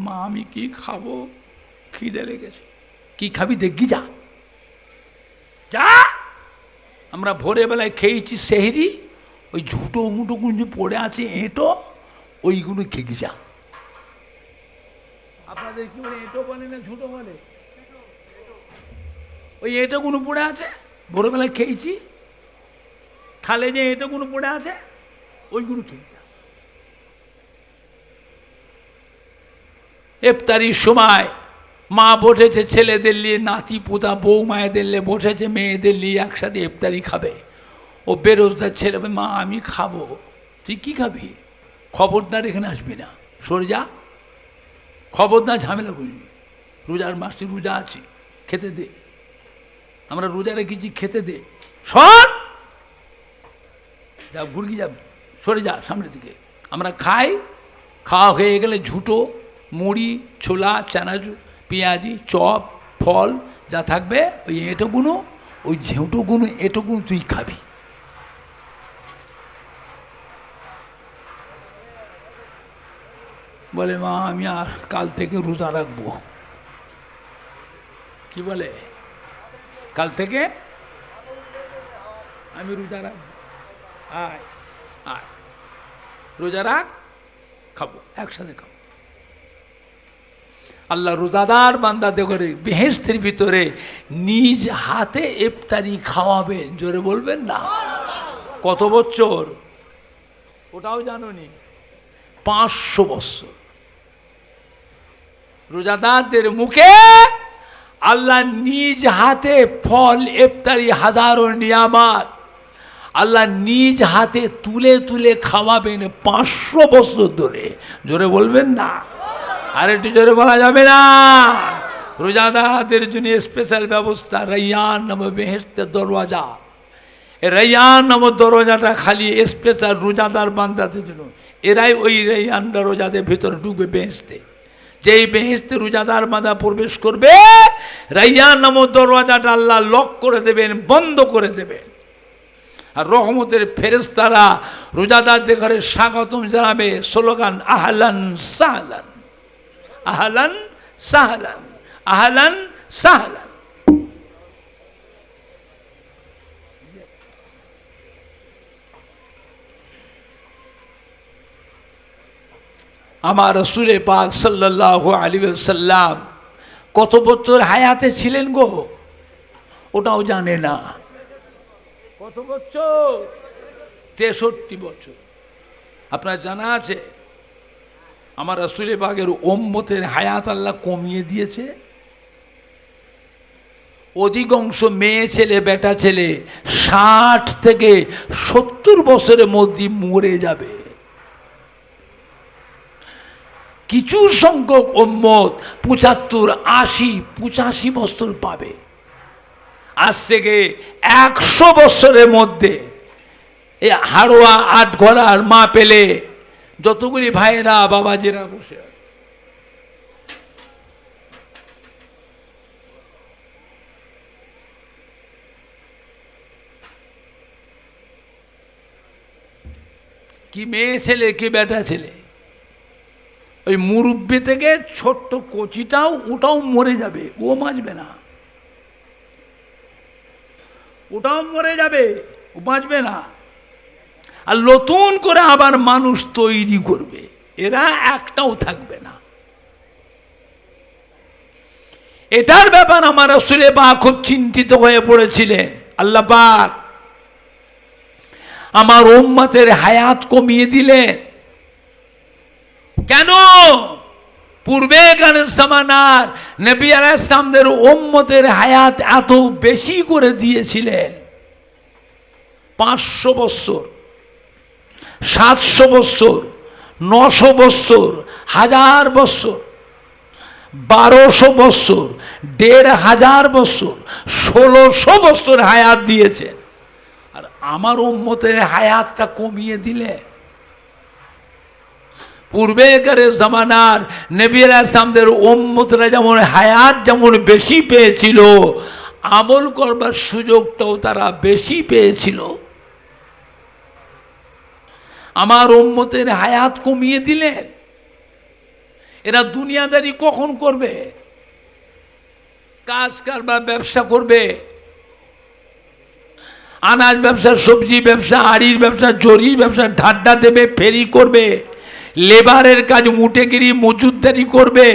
মা আমি কি খাবো, খিদে লেগেছে। কি খাবি দেখি যা, যা। আমরা ভোরে বেলায় খেয়েছি সেহরি, ওই ঝুটো মুটো গুঁজে পড়ে আছে এঁটো, ওইগুলো খেয়ে যা। আপনাদের কি বলে, এঁটো বলে না ঝুটো বলে? ওই এঁটোগুলো পড়ে আছে, ভোরবেলায় খেয়েছি, থালে যে এঁটোগুলো পড়ে আছে ওইগুলো খেয়ে যা। ইফতারির সময় মা বসেছে ছেলেদের নিয়ে, নাতি পোতা বউ মায়েদের নিয়ে বসেছে, মেয়েদের নিয়ে একসাথে ইফতারি খাবে। ও বেরোজদার ছেলে, মা আমি খাবো। তুই কি খাবি? খবরদার এখানে আসবি না, সরে যা, খবরদার ঝামেলা করবি, রোজার মাসে রোজা আছি, খেতে দে, আমরা রোজা রেখেছি, খেতে দে, সর যা, ঘুরগি যা, সরে যা সামনে থেকে। আমরা খাই, খাওয়া হয়ে গেলে ঝুটো, মুড়ি, ছোলা, চানাচুর, পেঁয়াজি, চপ, ফল যা থাকবে, ওই এঁটোগুলো, ওই ঝেঁটোগুলো, এঁটোগুলো তুই খাবি। বলে মা আমি আর কাল থেকে রোজা রাখবো। কি বলে? কাল থেকে আমি রোজা রাখবো। আয় আয়, রোজা রাখ, খাবো, একসাথে খাবো। আল্লাহ রোজাদার বান্দাতে করে বেহেশতের ভিতরে নিজ হাতে ইফতারি খাওয়াবেন। জোরে বলবেন না? কত বছর? ওটাও জানোনি? 500 বছর। রোজাদারদের মুখে আল্লাহ নিজ হাতে ফল, ইফতারি, হাজারো নিয়ামত আল্লাহ নিজ হাতে তুলে তুলে খাওয়াবেন 500 বছর ধরে। জোরে বলবেন না? আর একটু জোরে বলা যাবে না? রোজাদারদের জন্য স্পেশাল ব্যবস্থা, রাইয়ান নামে বেহেশতের দরওয়াজা। রাইয়ান নামক দরওয়াজাটা খালি স্পেশাল রোজাদার বান্দাদের জন্য। এরাই ওই রাইয়ান দরওয়াজাদের ভিতরে ঢুকবে বেহেশতে। যেই বেহেশতে রোজাদার বান্দা প্রবেশ করবে, রাইয়ান নামক দরওয়াজাটা আল্লাহ লক করে দেবেন, বন্ধ করে দেবেন। আর রহমতের ফেরেশতারা রোজাদারদের ঘরে স্বাগতম জানাবে, স্লোগান আহলান সাহলান, আহলান সাহলান, আহলান সাহলান। আমার রাসূল পাক সাল্লাল্লাহু আলাইহি ওয়াসাল্লাম কত বছর হায়াতে ছিলেন গো, ওটাও জানে না। কত বছর? 63 বছর। আপনার জানা আছে আমার রাসূল পাকের উম্মতের হায়াত আল্লাহ কমিয়ে দিয়েছে। অধিকাংশ মেয়ে ছেলে, বেটা ছেলে 60 থেকে 70 বছরের মধ্যে মরে যাবে। কিছু সংখ্যক উম্মত 75, 80, 85 বছর পাবে। আজ থেকে 100 বছরের মধ্যে এই হাড়োয়া 8 ঘোড়ার মা পেলে যতগুলি ভাইয়েরা বাবাজিরা বসে আছে, কি মেয়ে ছেলে কি বেটা ছেলে, ওই মুরব্বি থেকে ছোট্ট কচিটাও, ওটাও মরে যাবে, ও বাঁচবে না। ওটাও মরে যাবে, ও বাঁচবে না। আর নতুন করে আবার মানুষ তৈরি করবে, এরা একটাও থাকবে না। এটার ব্যাপার আমার রাসূল পাক খুব চিন্তিত হয়ে পড়েছিলেন। আল্লাহ পাক আমার উম্মতের হায়াত কমিয়ে দিলেন কেন? পূর্বেকার জামানার নবী আলাইহিস সালামদের উম্মতের হায়াত এত বেশি করে দিয়েছিলেন, 500 বছর, 700 বছর, 900 বছর, 1000 বছর, 1200 বছর, 1500 বছর, 1600 বছর হায়াত দিয়েছেন। আর আমার উম্মতের হায়াতটা কমিয়ে দিলে। পূর্বেকার জামানার নবী আলাইহিস সালামদের উম্মতরা যেমন হায়াত যেমন বেশি পেয়েছিল, আমল করবার সুযোগটাও তারা বেশি পেয়েছিল। আমার উম্মতের হায়াত কমিয়ে দিলেন। এরা দুনিয়াদারি কখন করবে? কাজ কারবার ব্যবসা করবে, আনাজ ব্যবসা, সবজি ব্যবসা, আড়ির ব্যবসা, জরির ব্যবসা, ঢাড্ডা দেবে, ফেরি করবে, লেবারের কাজ, মুটেগিরি, মজুদদারি করবে,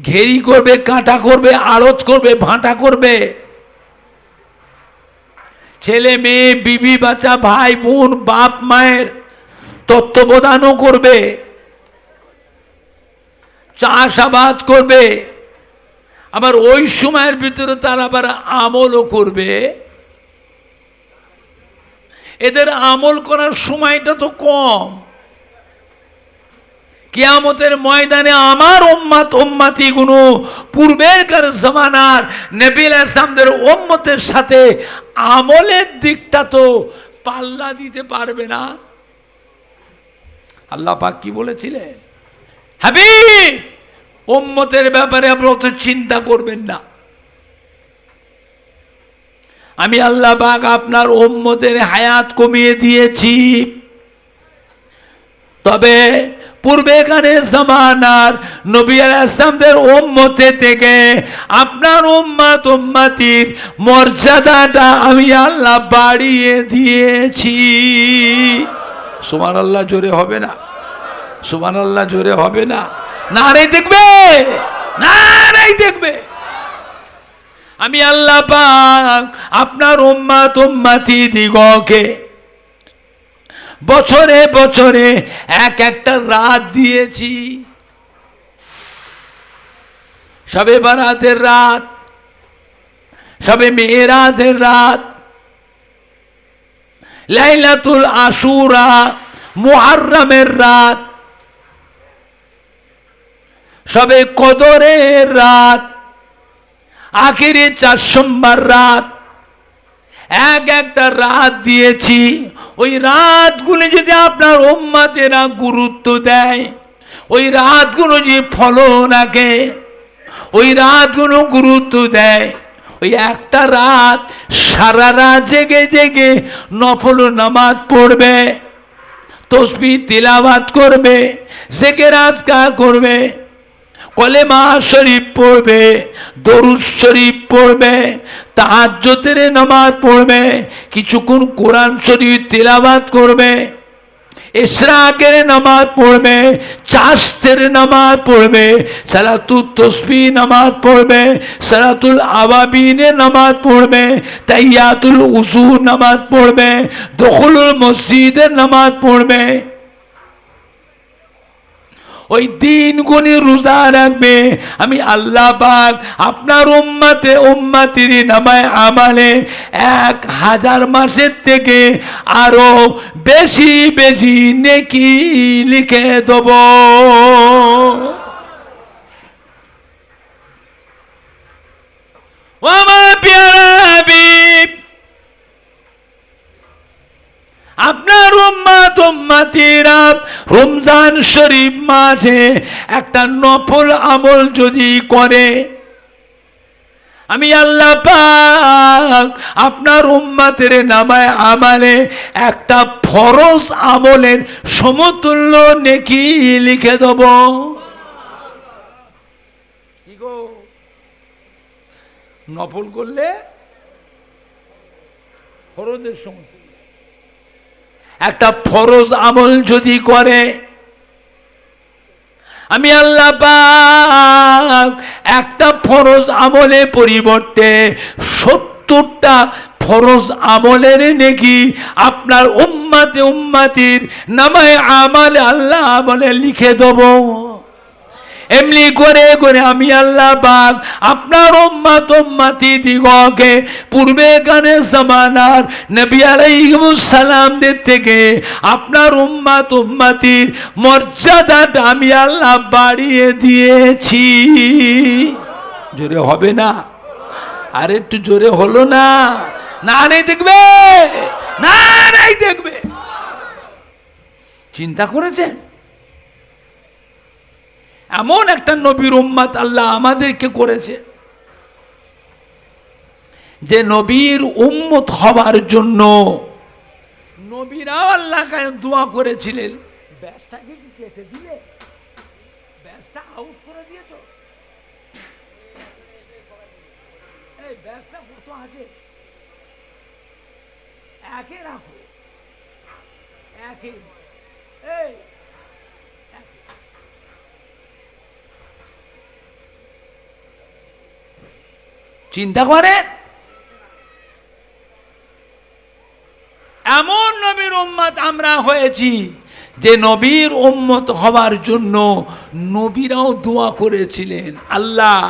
ঘেরি করবে, কাঁটা করবে, আড়ত করবে, ভাঁটা করবে, ছেলে মেয়ে, বিবি বাচ্চা, ভাই বোন, বাপ মায়ের তত্ত্বাবধানও করবে, চাষাবাদ করবে, আবার ওই সময়ের ভিতরে তারা আবার আমলও করবে। এদের আমল করার সময়টা তো কম। কিয়ামতের ময়দানে আমার উম্মতি গুলো পূর্বেরকার জামানার নবী আলাইহিস সালামদের উম্মতের সাথে আমলের দিকটা তো পাল্লা দিতে পারবে না। আল্লাহ পাক কি বলেছিলেন? হাবিব, উম্মতের ব্যাপারে আপনি অত চিন্তা করবেন না, আমি আল্লাহ পাক আপনার উম্মতের হায়াত কমিয়ে দিয়েছি। তবে পূর্বেকারের জামানার নবী আলাইহিস সালামদের উম্মতে থেকে আপনার উম্মতির মর্যাদাটা আমি আল্লাহ বাড়িয়ে দিয়েছি। সুবহানাল্লাহ জোরে হবে না? সুবহানাল্লাহ জোরে হবে না? নারে দেখবে, নারে দেখবে। আমি আল্লাহ পাক আপনার উম্মতি দিগকে বছরে বছরে এক একটা রাত দিয়েছি। শবে বারাতের রাত, শবে মেরাজের রাত, লাইলাতুল আশুরা, মুহররমের রাত, শবে কদরের রাত, আখিরি 4 সোমবার রাত, এক একটা রাত দিয়েছি। ওই রাতগুলো যদি আপনার উম্মতেরা গুরুত্ব দেয়, ওই রাতগুলো যে ফলো রাখে, ওই রাতগুলো গুরুত্ব দেয়, ওই একটা রাত সারা রাত জেগে জেগে নফল নামাজ পড়বে, তসবিহ তিলাওয়াত করবে, জিকির আজকার করবে, কলেমা শরীফ পড়বে, দরুদ শরীফ পড়বে, তাহাজ্জুদের নামাজ পড়বে, কিছুক্ষণ কোরআন শরীফ তিলাওয়াত করবে, ইশরাকের নামাজ পড়বে, চাশতের নামাজ পড়বে, সালাতুত তাসবিহ নামাজ পড়বে, সালাতুল আওয়াবিনের নামাজ পড়বে, তাহিয়াতুল উযু নামাজ পড়বে, দুখুলুল মসজিদের নামাজ পড়বে। ওই দিনগুলি রোজা রাখবে। আমি আল্লাহ পাক আপনার উম্মতির নামায় আমালে 1000 মাসের থেকে আরো বেশি বেশি নেকি লিখে দেব। ও আমার প্যারা হাবিব, আপনার উম্মতিরা রমজান শরীফ মাসে একটা নফল আমল যদি করে, আমি আল্লাহ পাক আপনার উম্মতের নামায় আমালে একটা ফরজ আমলের সমতুল্য নেকি লিখে দেব। কি গো, নফল করলে ফরজের সমতুল্য, একটা ফরজ আমল যদি করে, আমি আল্লাহ পাক একটা ফরজ আমলের পরিবর্তে 70টা ফরজ আমলের নেকি আপনার উম্মতির নামায়ে আমালে আল্লাহ বলে লিখে দেব। এমনি করে করে আমি আল্লাহ পাক আপনার উম্মতি দিগকে পূর্বে গানের জামানার নবী আলাইহিস সালামদের থেকে আপনার উম্মতির মর্যাদাটা আমি আল্লাহ বাড়িয়ে দিয়েছি। জোরে হবে না? আর একটু জোরে হলো না? না নেই দেখবে, না নাই দেখবে। চিন্তা করেছেন এমন একটা নবীর উম্মত আল্লাহ আমাদেরকে করেছে যে নবীর উম্মত হবার জন্য নবীরাও আল্লাহ কাছে দোয়া করেছিলেন। ব্যাসটাকে কি কেটে দিলে? ব্যাসটা আউট করে দিয়েছ? এই ব্যাসটা কত আছে? একে রাখো, একে। এই চিন্তা করেন এমন নবীর উম্মত আমরা হয়েছি যে নবীর উম্মত হবার জন্য নবীরাও দোয়া করেছিলেন, আল্লাহ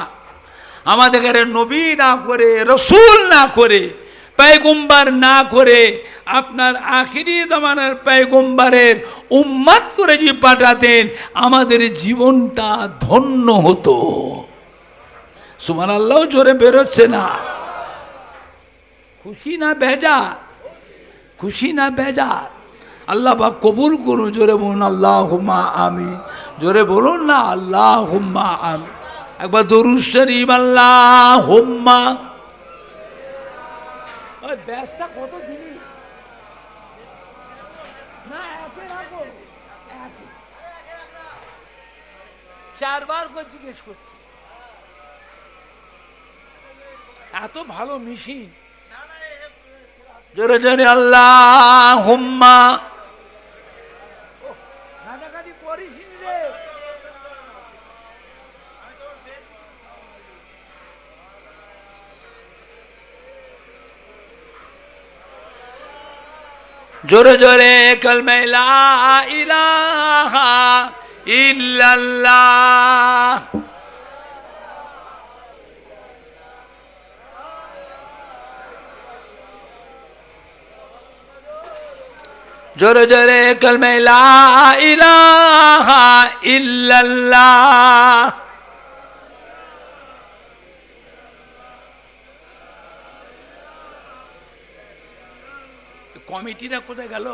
আমাদের নবী না করে, রসুল না করে, পয়গম্বর না করে আপনার আখিরি জামানার পয়গম্বরের উম্মত করে যে পাঠাতেন আমাদের জীবনটা ধন্য হতো। সুবহানাল্লাহ জোরে বেরোচ্ছে না? খুশি না বেজার? খুশি না বেজার? আল্লাহ পাক কবুল করুন। জোরে বলুন আল্লাহুম্মা আমিন। জোরে বলুন না আল্লাহুম্মা আমিন। একবার দরুদ শরীফ আল্লাহুম্মা। ওই ব্যাসটা কত দিলি? না একে রাখো, একে। চারবার করে জিজ্ঞেস করছি, এত ভালো মিশিং। জোরে জোরে আল্লাহুম্মা। কাটাকাটি করিস রে। জোরে জোরে কালমা লা ইলাহা ইল্লাল্লাহ। জোরে জোরে কালমা লা ইলাহা ইল্লাল্লাহ। কমিটিরা কোথায় গেল?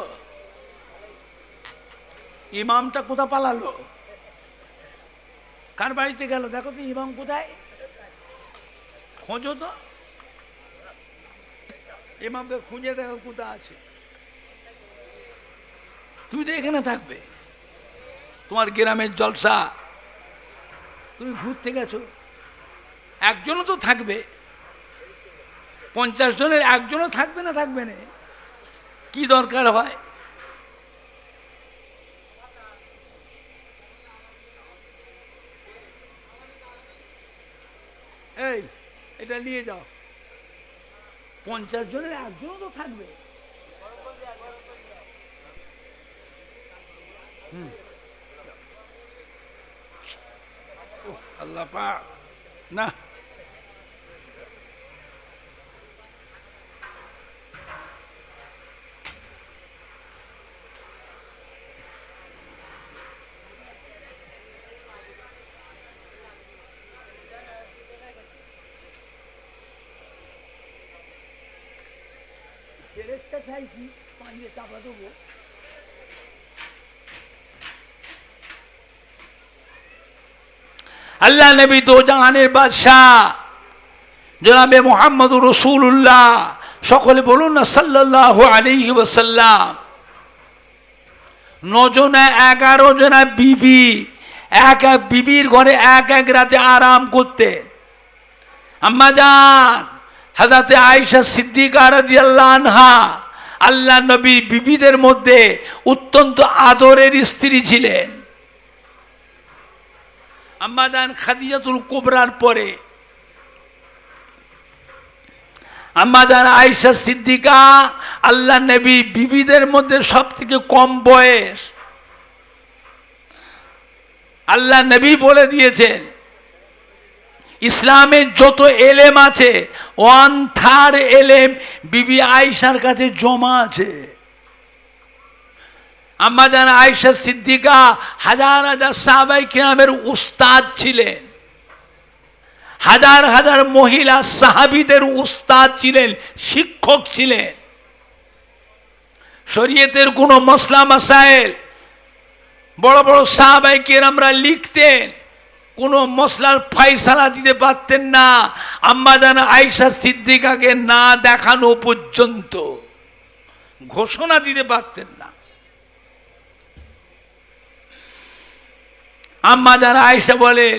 ইমামটা কোথা পালালো? কার বাড়িতে গেল? দেখো তো ইমাম কোথায়, খোঁজো তো। ইমামকে খুঁজে দেখো কোথা আছে। তুমি তো এখানে থাকবে, তোমার গ্রামের জলসা, তুমি ঘুরতে গেছো, একজনও তো থাকবে। 50 জনের একজনও থাকবে না? থাকবে না? কি দরকার হয়? এই এটা নিয়ে যাও, 50 জনের একজনও তো থাকবে। আল্লাহ পাক না চাইছি, পানিয়ে চাপা দেবো। আল্লাহ নবী দো জাহানের বাদশাহ জনাবে মুহাম্মদুর রাসূলুল্লাহ, সকলে বলুন না সাল্লাল্লাহু আলাইহি ওয়াসাল্লাম। 9 জনা 11 জনা বিবি, এক এক বিবির ঘরে এক এক রাতে আরাম করতে। আম্মা জান হযরতে আয়েশা সিদ্দিকা রাদিয়াল্লাহু আনহা আল্লাহ নবী বিবিদের মধ্যে অত্যন্ত আদরের স্ত্রী ছিলেন। আম্মা জান খাদিজাতুল কুবরার পরে আম্মা জান আয়েশা সিদ্দিকা আল্লাহ নবী বিবিদের মধ্যে সব থেকে কম বয়স। আল্লাহ নবী বলে দিয়েছেন ইসলামের যত এলেম আছে 1/3 এলেম বিবি আয়েশার কাছে জমা আছে। আম্মা জান আয়েশা সিদ্দিকা হাজার হাজার সাহাবায়ে কিরামের উস্তাদ ছিলেন, হাজার হাজার মহিলা সাহাবীদের উস্তাদ ছিলেন, শিক্ষক ছিলেন। শরীয়তের কোনো মসলা মাসাইল বড় বড় সাহাবায়ে কিরামরা লিখতেন, কোনো মসলার ফয়সালা দিতে পারতেন না আম্মা জান আয়েশা সিদ্দিকাকে না দেখানো পর্যন্ত, ঘোষণা দিতে পারতেন না। আম্মা জান আয়েশা বলেন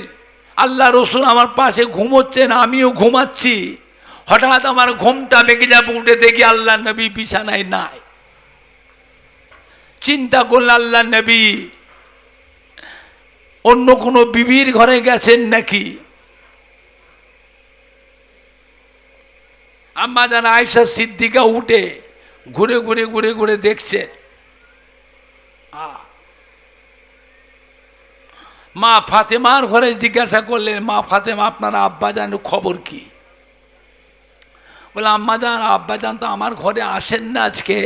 আল্লাহ রসুল আমার পাশে ঘুমোচ্ছেন, আমিও ঘুমাচ্ছি, হঠাৎ আমার ঘুমটা ভেঙে যাবে, উঠে দেখি আল্লাহ নবী বিছানায় নাই। চিন্তা করল আল্লাহ নবী অন্য কোনো বিবির ঘরে গেছেন নাকি। আম্মা জান আয়েশা সিদ্দিকা উঠে ঘুরে ঘুরে ঘুরে ঘুরে দেখছেন। মা ফাতেমার ঘরে জিজ্ঞাসা করলেন, মা ফাতেমা আপনার আব্বা জানের খবর কি? বলে আম্মা জান আব্বা জান তো আমার ঘরে আসেন না আজকে।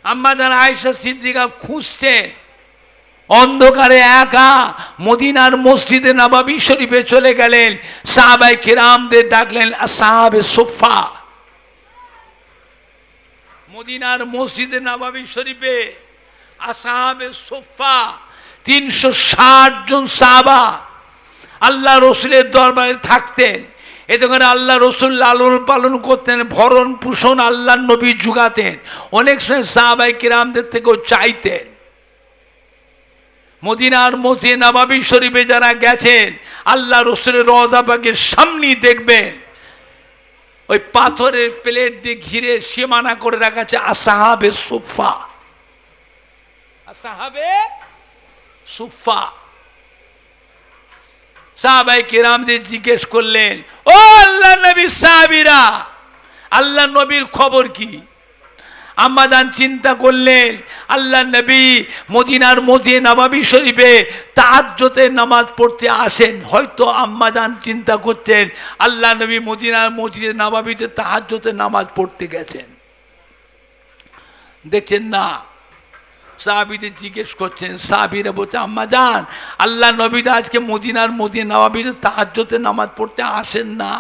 আম্মা জান আয়েশা সিদ্দিকা খুঁজছেন, অন্ধকারে একা মদিনার মসজিদে নববী শরীফে চলে গেলেন, সাহাবায়ে কিরামদের ডাকলেন আসহাবে সুফফা। মদিনার মসজিদে নববী শরীফে আসহাবে সুফফা 360 জন সাহাবা আল্লাহ রসুলের দরবারে থাকতেন। এতে করে আল্লাহ রসুল লালন পালন করতেন, ভরণ পোষণ আল্লাহ নবী জুগাতেন, অনেক সময় সাহাবায়ে কিরামদের থেকেও চাইতেন। মদিনার মসজিদে নববী শরীফে যারা গেছেন আল্লাহ রসুলের রওজা পাকের সামনেই দেখবেন ওই পাথরের প্লেট দিয়ে ঘিরে সীমানা করে রাখা আছে আসহাবে সুফফা। আসহাবে সুফফা। সাহাবায়ে কিরামদের জিজ্ঞেস করলেন, ও আল্লাহ নবীর সাহাবীরা, আল্লাহ নবীর খবর কি? আম্মা জান চিন্তা করলেন আল্লাহ নবী মদিনার মসজিদে নববী শরীফে তাহাজ্জুদে নামাজ পড়তে আসেন। হয়তো আম্মা জান চিন্তা করছেন আল্লাহ নবী মদিনার মসজিদে নববীতে তাহাজ্জুদে নামাজ পড়তে গেছেন। দেখছেন না, সাহাবীদের জিজ্ঞেস করছেন, সাহাবীরা বলছে আম্মা জান আল্লাহ নবী তো আজকে মদিনার মসজিদে নববীতে তাহাজ্জুদে নামাজ পড়তে আসেন না।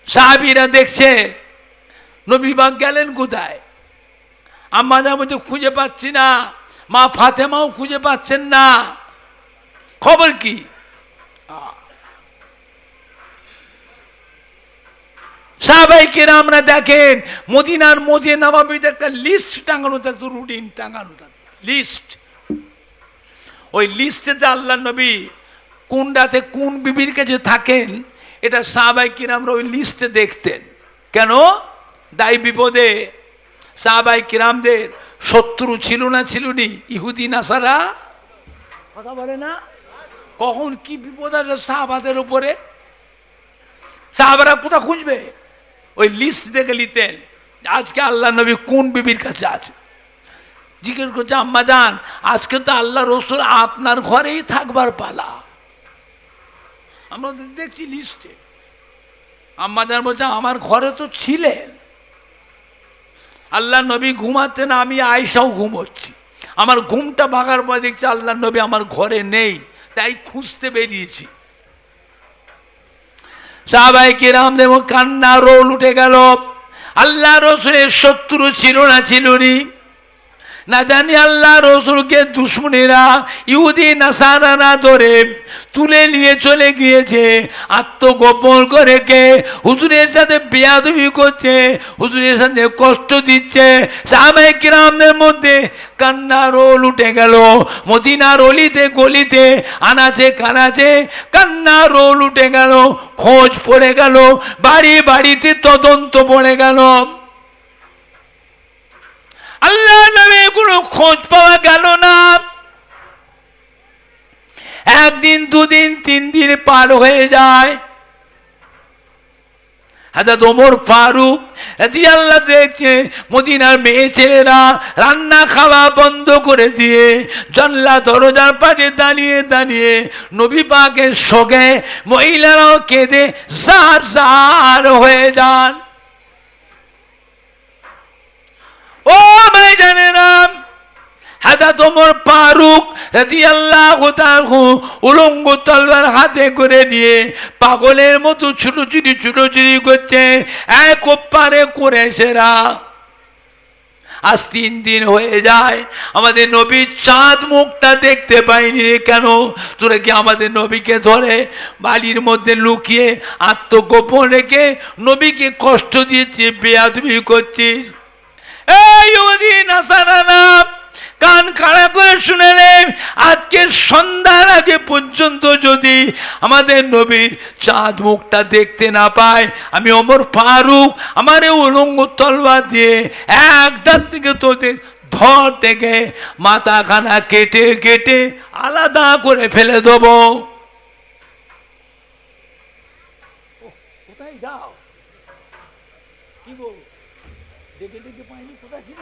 সাহাবীরা দেখছে নবী পাক গেলেন কোথায়। আম্মা জান বলছে খুঁজে পাচ্ছি না, মা ফাতেমাও খুঁজে পাচ্ছেন না, খবর কি? সাহাবায়ে কিরামরা দেখেন মদিনার মসজিদে নববীতে একটা লিস্ট টাঙানো থাকতো, রুটিন টাঙানো থাকতো, লিস্ট। ওই লিস্টেতে আল্লাহ নবী কোন রাতে কোন বিবির কাছে থাকেন এটা সাহাবায়ে কিরামরা ওই লিস্টে দেখতেন। কেন? দায় বিপদে সাহাবায়ে কিরামদের শত্রু ছিল না, ছিল নি? ইহুদি নাসারা কথা বলে না, কখন কি বিপদ আসে সাহাবাদের উপরে, সাহাবারা কোথা খুঁজবে? ওই লিস্ট দেখে নিতেন আজকে আল্লাহ নবী কোন বিবির কাছে আছে। জিজ্ঞেস করছে আম্মা জান আজকে তো আল্লাহ রসুল আপনার ঘরেই থাকবার পালা। আমরা দেখছি লিস্টে। আম্মা জান বলছে আমার ঘরে তো ছিলেন, আল্লাহ নবী ঘুমাচ্ছেন, আমি আয়েশাও ঘুমোচ্ছি, আমার ঘুমটা ভাগার পর দেখছি আল্লাহ নবী আমার ঘরে নেই, তাই খুঁজতে বেরিয়েছি। সাহাবায়ে কিরামদের কান্না রোল উঠে গেল। আল্লাহ রসুলের শত্রু ছিল না, ছিল নি? না জানি আল্লাহ রসুলকে দুশ্মনেরা ইহুদি নাসারারা ধরে তুলে নিয়ে চলে গিয়েছে, আত্মগোপন করে কে হুজুরের সাথে বেয়াদবি করছে, হুজুরের সাথে কষ্ট দিচ্ছে। সাহাবায়ে কিরামদের মধ্যে কান্না রোল উঠে গেল। মদিনার অলিতে গলিতে আনাচে কানাচে কান্না রোল উঠে গেল, খোঁজ পড়ে গেল, বাড়ি বাড়িতে তদন্ত পড়ে গেল। আল্লাহ নামে কোনো খোঁজ পাওয়া গেল না। একদিন, দুদিন, 3 দিন পার হয়ে যায়। হযরত ওমর ফারুক রাদিয়াল্লাহু দেখছে মদিনার মেয়ে ছেলেরা রান্না খাওয়া বন্ধ করে দিয়ে জানলা দরজার পাশে দাঁড়িয়ে দাঁড়িয়ে নবী পাকের শোকে মহিলারাও কেঁদে জার জার হয়ে যান। ও ভাইজানেরা, হযরত ওমর ফারুক রাদিয়াল্লাহু তাআলা উলঙ্গ তলোয়ার হাতে করে নিয়ে পাগলের মতো ছুটোছুটি করছে। এক ওপারে কুরাইশেরা। আজ 3 দিন হয়ে যায়, আমাদের নবীর চাঁদ মুখটা দেখতে পাইনি রে। কেন? তোরা কি আমাদের নবীকে ধরে বাড়ির মধ্যে লুকিয়ে আত্মগোপন রেখে নবীকে কষ্ট দিয়েছিস, বেয়াদবি করছিস? এই ইহুদি নাসারারা, কান খাড়া করে শুনেলেন, আজকে সন্ধ্যার আগে পর্যন্ত যদি আমাদের নবীর চাঁদ মুখটা দেখতে না পায়, আমি ওমর ফারুক আমার উলঙ্গ তলোয়ার দিয়ে এক দাঁত থেকে তোদের ধর থেকে মাথাখানা কেটে কেটে আলাদা করে ফেলে দেবো। কোথায় যাও? কি গো, ডেকে ডেকে পাইনি, কোথায় ছিল?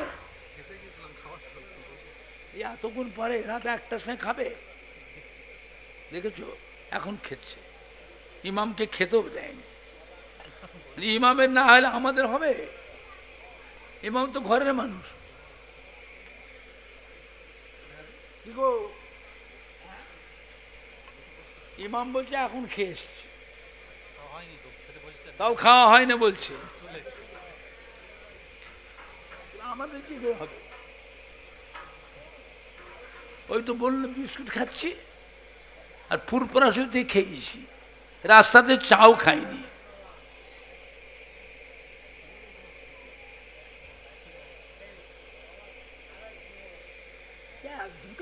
এতক্ষণ পরে রাত 1টার সময় খাবে, দেখেছো? এখন খেচ্ছে। ইমামকে খেতেও দেয়নি। ইমামের না হলে আমাদের হবে? ইমাম তো ঘরের মানুষ। কি গো, ইমাম বলছে এখন খেয়ে এসছে, তাও খাওয়া হয় না বলছে। আমাদের কি করে হবে? ওই তো বললো বিস্কুট খাচ্ছি আর ফুরফুরা শুরুতে খেয়েছি, রাস্তাতে চাও খাইনি।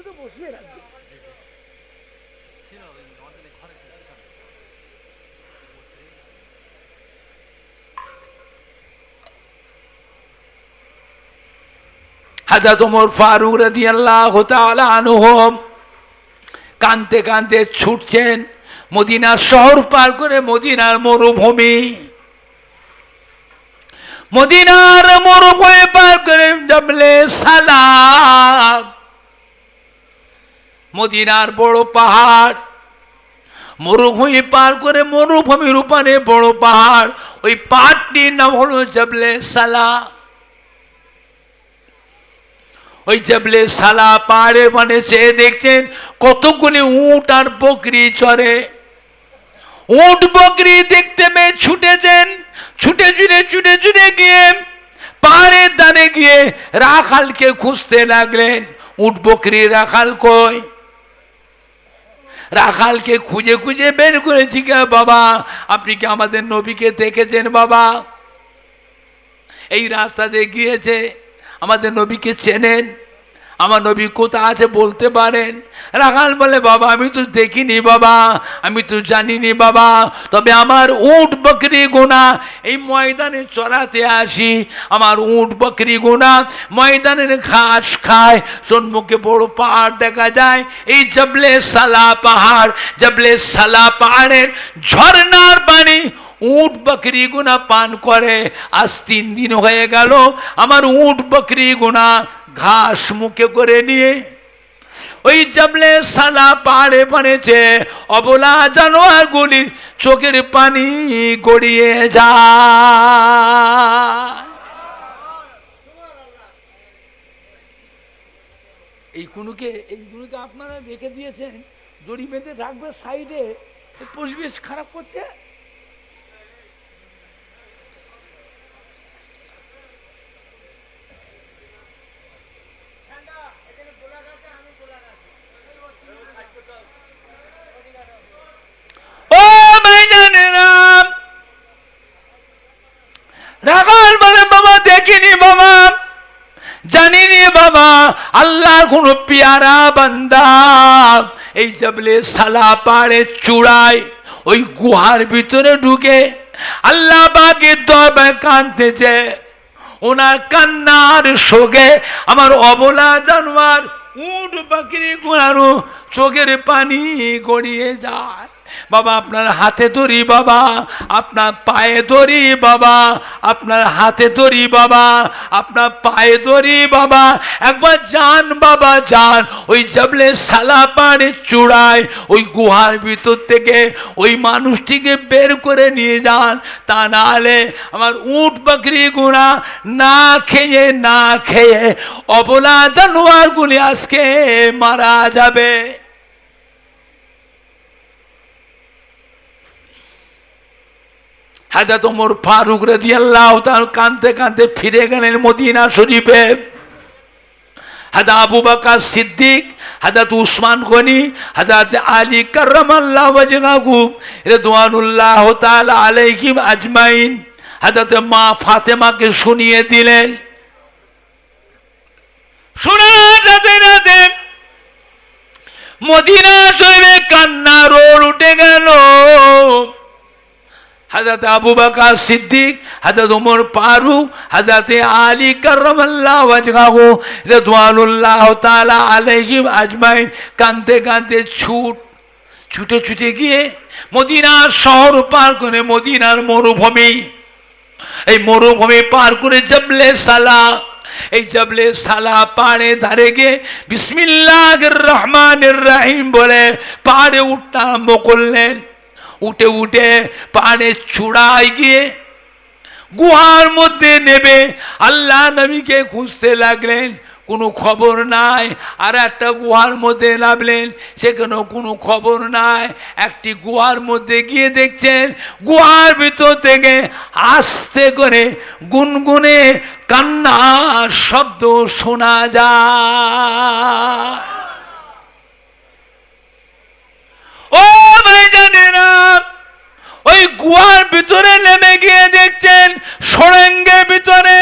তো বসিয়ে রাখবে। হযরত ওমর ফারুক রাদিয়াল্লাহু তাআলা আনহু কাঁদতে কাঁদতে ছুটছেন মদিনার শহর পার করে মদিনার মরুভূমি। মদিনার মরুভূমি পার করে জাবলে সালাম, মদিনার বড় পাহাড়। মরুভূমি পার করে মরুভূমির উপরে বড় পাহাড়, ওই পাহাড়টির নাম হলো জাবলে সালাম। ওই জাবলে সালা পাহাড়ে মানে চেয়ে দেখছেন কতগুলি উট আর বকরি চড়ে। উট বকরি দেখতে পেয়ে ছুটেছেন, ছুটে ছুটে গিয়ে পাহাড়ের ধারে গিয়ে রাখালকে খুঁজতে লাগলেন। উট বকরি রাখাল কই? রাখালকে খুঁজে খুঁজে বের করেছি। কে বাবা, আপনি কি আমাদের নবীকে দেখেছেন? বাবা এই রাস্তা দিয়ে গিয়েছে, আমাদের নবীকে চেনেন? আমার নবী কোথা আছে বলতে পারেন? রাখাল বলে বাবা আমি তো দেখিনি বাবা, আমি তো জানিনি বাবা, তবে আমার উট বকরি গোনা এই ময়দানে চড়াতে আসি। আমার উট বকরি গোনা ময়দানের ঘাস খায়। সম্মুখে বড় পাহাড় দেখা যায়, এই জাবলে সালা পাহাড়। জাবলে সালা পাহাড়ের ঝর্ণার পানি উট বকরি গুনা পান করে। আজ 3 দিন হয়ে গেল আমার উট বকরি গুনা ঘাস মুখে করে নিয়ে ওই জাবলে সালা পাহাড়ে বানিয়েছে। অবলা জানোয়ার গুলির চোখের পানি গড়িয়ে যায়। এইগুলোকে আপনারা রেখে দিয়েছেন, দড়ি বেঁধে রাখবে সাইডে, পরিবেশ খারাপ করছে। রাখাল বলে বাবা দেখিনি বাবা, জানিনি বাবা, আল্লাহর কোন পিয়ারা বান্দা এই জাবলে সালা পাহাড়ের চূড়ায় ওই গুহার ভিতরে ঢুকে আল্লাহ পাকের দরবারে কাঁদতেছে। ওনার কান্নার শোকে আমার অবলা জানোয়ার উট পাখির গোড়ারও চোখের পানি গড়িয়ে যায়। বাবা আপনার হাতে ধরি, বাবা আপনার পায়ে ধরি, বাবা আপনার হাতে ধরি, বাবা আপনার পায়ে ধরি, বাবা একবার যান বাবা যান, ওই জাবলে সালা পাড়ে চূড়ায় ওই গুহার ভিতর থেকে ওই মানুষটিকে বের করে নিয়ে যান, তা না হলে আমার উট বাকরি গুণা না খেয়ে অবলা জানোয়ারগুলি আজকে মারা যাবে। হযরত ওমর ফারুক রাদিয়াল্লাহু তাআলা কাঁদতে কাঁদতে ফিরে গেলেন মদিনা শরীফে। হযরত আবু বকর সিদ্দিক, হযরত উসমান গনি, হযরত আলী কাররামাল্লাহু ওয়াজহাহু রিদওয়ানুল্লাহি তাআলা আলাইহিম আজমাইন হযরত মা ফাতেমাকে শুনিয়ে দিলেন। শোনা যাতে মদিনা শরীফে কান্না রোল উঠে গেল। হযরত আবু বকর সিদ্দিক, হযরত ওমর ফারুক, হযরত আলী কাররামাল্লাহু ওয়াজহাহু রিদওয়ানুল্লাহি তাআলা আলাইহিম আজমাইন কাঁদতে কাঁদতে ছুটে গিয়ে মদিনার শহর পার করে মদিনার মরুভূমি, এই মরুভূমি পার করে জবলে সালা, এই জবলে সালা পাড়ে ধারে গিয়ে বিসমিল্লাহির রহমানির রহিম বলে পাড়ে উঠতে আরম্ভ করলেন। উঠে পাহাড়ের চূড়ায় গিয়ে গুহার মধ্যে নেবে আল্লাহ নবীকে খুঁজতে লাগলেন, কোনো খবর নাই। আর একটা গুহার মধ্যে নামলেন, সেখানেও কোনো খবর নাই। একটি গুহার মধ্যে গিয়ে দেখছেন গুহার ভিতর থেকে আস্তে করে গুনগুনে কান্নার শব্দ শোনা যায়। ও ভাইজানেরা, ওই গুহার ভিতরে নেমে গিয়ে দেখছেন সুড়ঙ্গের ভিতরে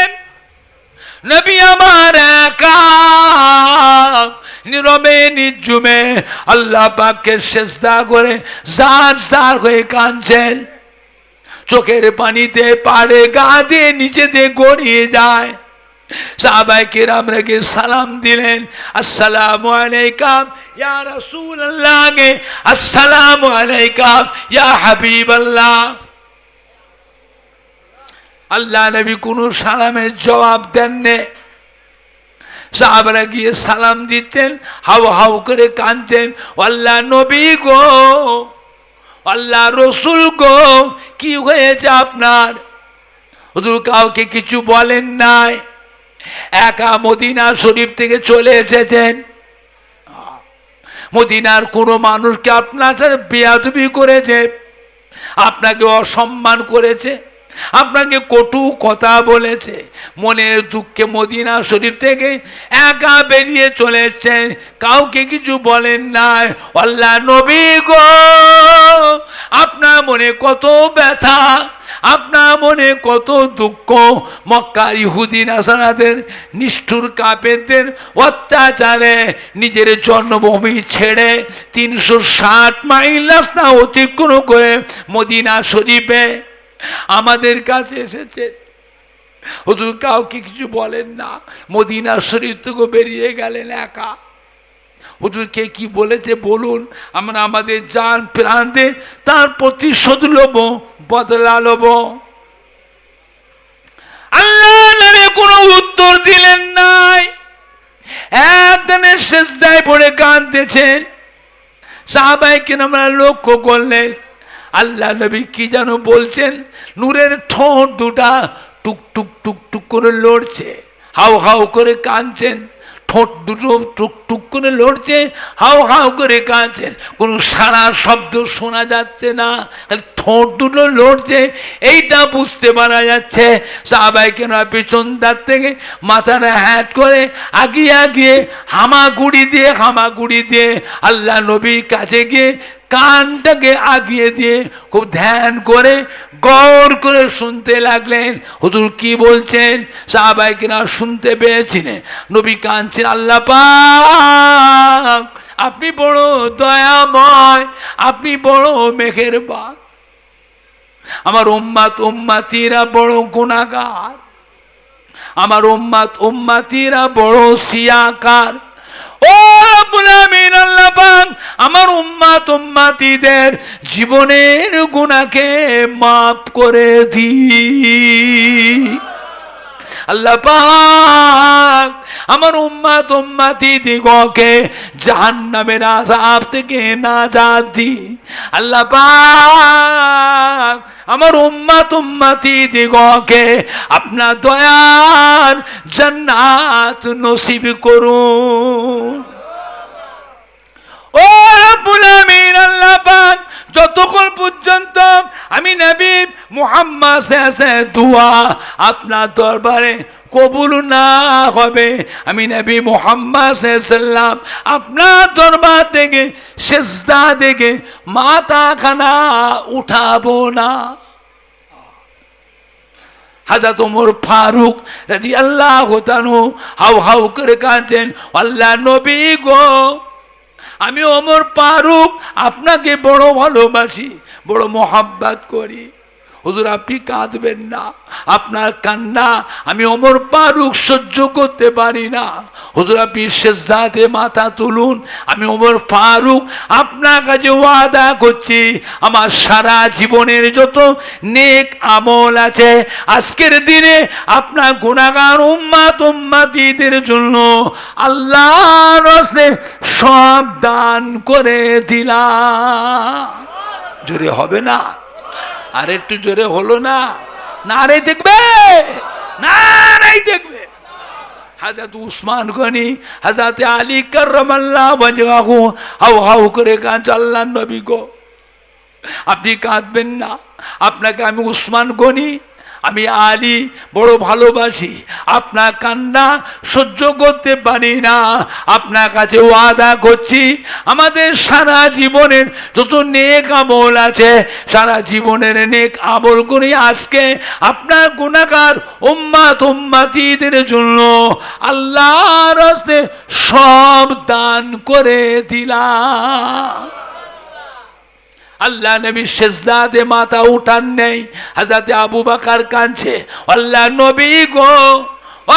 নবী আমার একা নীরবে নিঝুমে আল্লাহ পাককে সিজদা করে জার হয়ে কাঁদছেন। চোখের পানিতে পাড়ে গা দিয়ে নিচে দিয়ে গড়িয়ে যায়। সাহাবায়ে কেরাম রেখে সালাম দিলেন, আসসালামু আলাইকুম ইয়া রাসূলুল্লাহ, আসসালামু আলাইকুম ইয়া হাবিবাল্লাহ। আল্লাহ নবী কোনো সালামের জবাব দেননি। সাহাবারা গিয়ে সালাম দিচ্ছেন, হাউ করে কাঁদছেন, আল্লাহ নবী গো, আল্লাহ রসুল গো, কি হয়েছে আপনার? হুজুর কাউকে কিছু বলেন নাই, একা মদিনা শরীফ থেকে চলে এসেছেন। মদিনার কোনো মানুষকে আপনার সাথে বেয়াদবি করেছে, আপনাকে অসম্মান করেছে, আপনাকে কটু কথা বলেছে, মনের দুঃখে মদিনা শরীফ থেকে একা বেরিয়ে চলে এসেছেন, কাউকে কিছু বলেন নাই। আল্লাহ নবী গো, আপনার মনে কত ব্যথা, আপনার মনে কত দুঃখ, মক্কার ইহুদি নাসারাদের নিষ্ঠুর কাফেরদের অত্যাচারে নিজের জন্মভূমি ছেড়ে 360 মাইল রাস্তা অতিক্রম করে মদিনা শরীফে আমাদের কাছে এসেছেন। হুজুর কাউকে কিছু বলেন না, মদিনা শরীফ থেকে বেরিয়ে গেলেন একা। হুজুরকে কি বলেছে বলুন, আমরা আমাদের জান প্রাণ দিয়ে তার প্রতিশোধ লব, বদলা লব। আল্লাহ নবী কোনো উত্তর দিলেন নাই, একদিনের সিজদায় পড়ে কাঁদতেছেন। সাহাবায়ে কেরামরা লক্ষ্য করলেন আল্লাহ নবী কি যেন বলছেন, নূরের ঠোঁট দুটা টুক টুক টুক টুক করে লড়ছে, হাউ করে কাঁদছেন। ঠোঁট দুটো টুক টুক করে লড়ছে, হাউ করে কাঁদছেন, কোনো সারা শব্দ শোনা যাচ্ছে না, ঠোঁট দুটো লড়ছে, এইটা বুঝতে পারা যাচ্ছে। সাহাবায়ে কেরাম পেছন দাঁত থেকে মাথাটা হ্যাট করে আগিয়ে হামাগুড়ি দিয়ে আল্লাহ নবীর কাছে গিয়ে কানটাকে আগিয়ে দিয়ে খুব ধ্যান করে গৌর করে শুনতে লাগলেন হুজুর কি বলছেন। সাহাবায়ে কেরাম শুনতে পেয়েছিলেন, নবী কাঁদছেন, আল্লাহ পাক আপনি বড় দয়াময়, আপনি বড় মেহেরবান, আমার উম্মতিরা বড় গুনাহগার, আমার উম্মত উম্মতিরা বড় সিয়াকার। ও রব্বুল আমিন আল্লাহ পাক আমার উম্মত উম্মতিদের জীবনের গুনাহকে মাফ করে দি। আল্লাহ পাক আমার উম্মত উম্মতি দিগকে জাহান্নামের আযাব থেকে নাজাত দি। আল্লাহ পাক আমার উম্মত উম্মতি দিগকে আপনার দয়ার জান্নাত নসিব করুন। ও রব্বুল আমিন আল্লাহ পাক যতক্ষণ পর্যন্ত আমি নবী মুহাম্মদ সাল্লাল্লাহু দোয়া আপনার দরবারে কবুল না হবে, আমি নবী মুহাম্মদ সাল্লাল্লাহু আপনার দরবার থেকে সিজদা থেকে মাথা খানা উঠাবো না। হযরত ওমর ফারুক রাদিয়াল্লাহু তাআলা হাউ হাউ করে কাঁদছেন, আল্লাহ নবী গো আমি ওমর ফারুক আপনাকে বড় ভালোবাসি, বড় মোহাব্বত করি। হুজুর আপনি কাঁদবেন না, আপনার কান্না আমি ওমর ফারুক সহ্য করতে পারি না। হুজুর আপনি সিজদাতে মাথা তুলুন, আমি ওমর ফারুক আপনার কাছে ওয়াদা করছি আমার সারা জীবনের যত নেক আমল আছে আজকের দিনে আপনার গুনাহগার উম্মত উম্মতিদের জন্য আল্লাহর রাস্তে সব দান করে দিলাম। জোরে হবে না? আর একটু জোরে হলো না? নারে দেখবে, নারে দেখবে। হযরত উসমান গনি, হযরত আলী কাররামাল্লাহু ওয়াজহাহু হাউ হাউ করে কাঁদছে, আল্লাহর নবী গো আপনি কাঁদবেন না, আপনাকে আমি উসমান গনি আমি আলী বড় ভালোবাসি, আপনার কান্না সহ্য করতে পারি না। আপনার কাছে ওয়াদা করছি আমাদের সারা জীবনের যত নেক আমল আছে সারা জীবনের নেক আমল করে আজকে আপনার গুনাহগার উম্মত উম্মতিদের জন্য আল্লাহর রাস্তায় সব দান করে দিলাম। আল্লাহ নবী সিজদাতে মাথা উঠান নেই, হযরত আবু বকর কাঁদছে, আল্লাহ নবী গো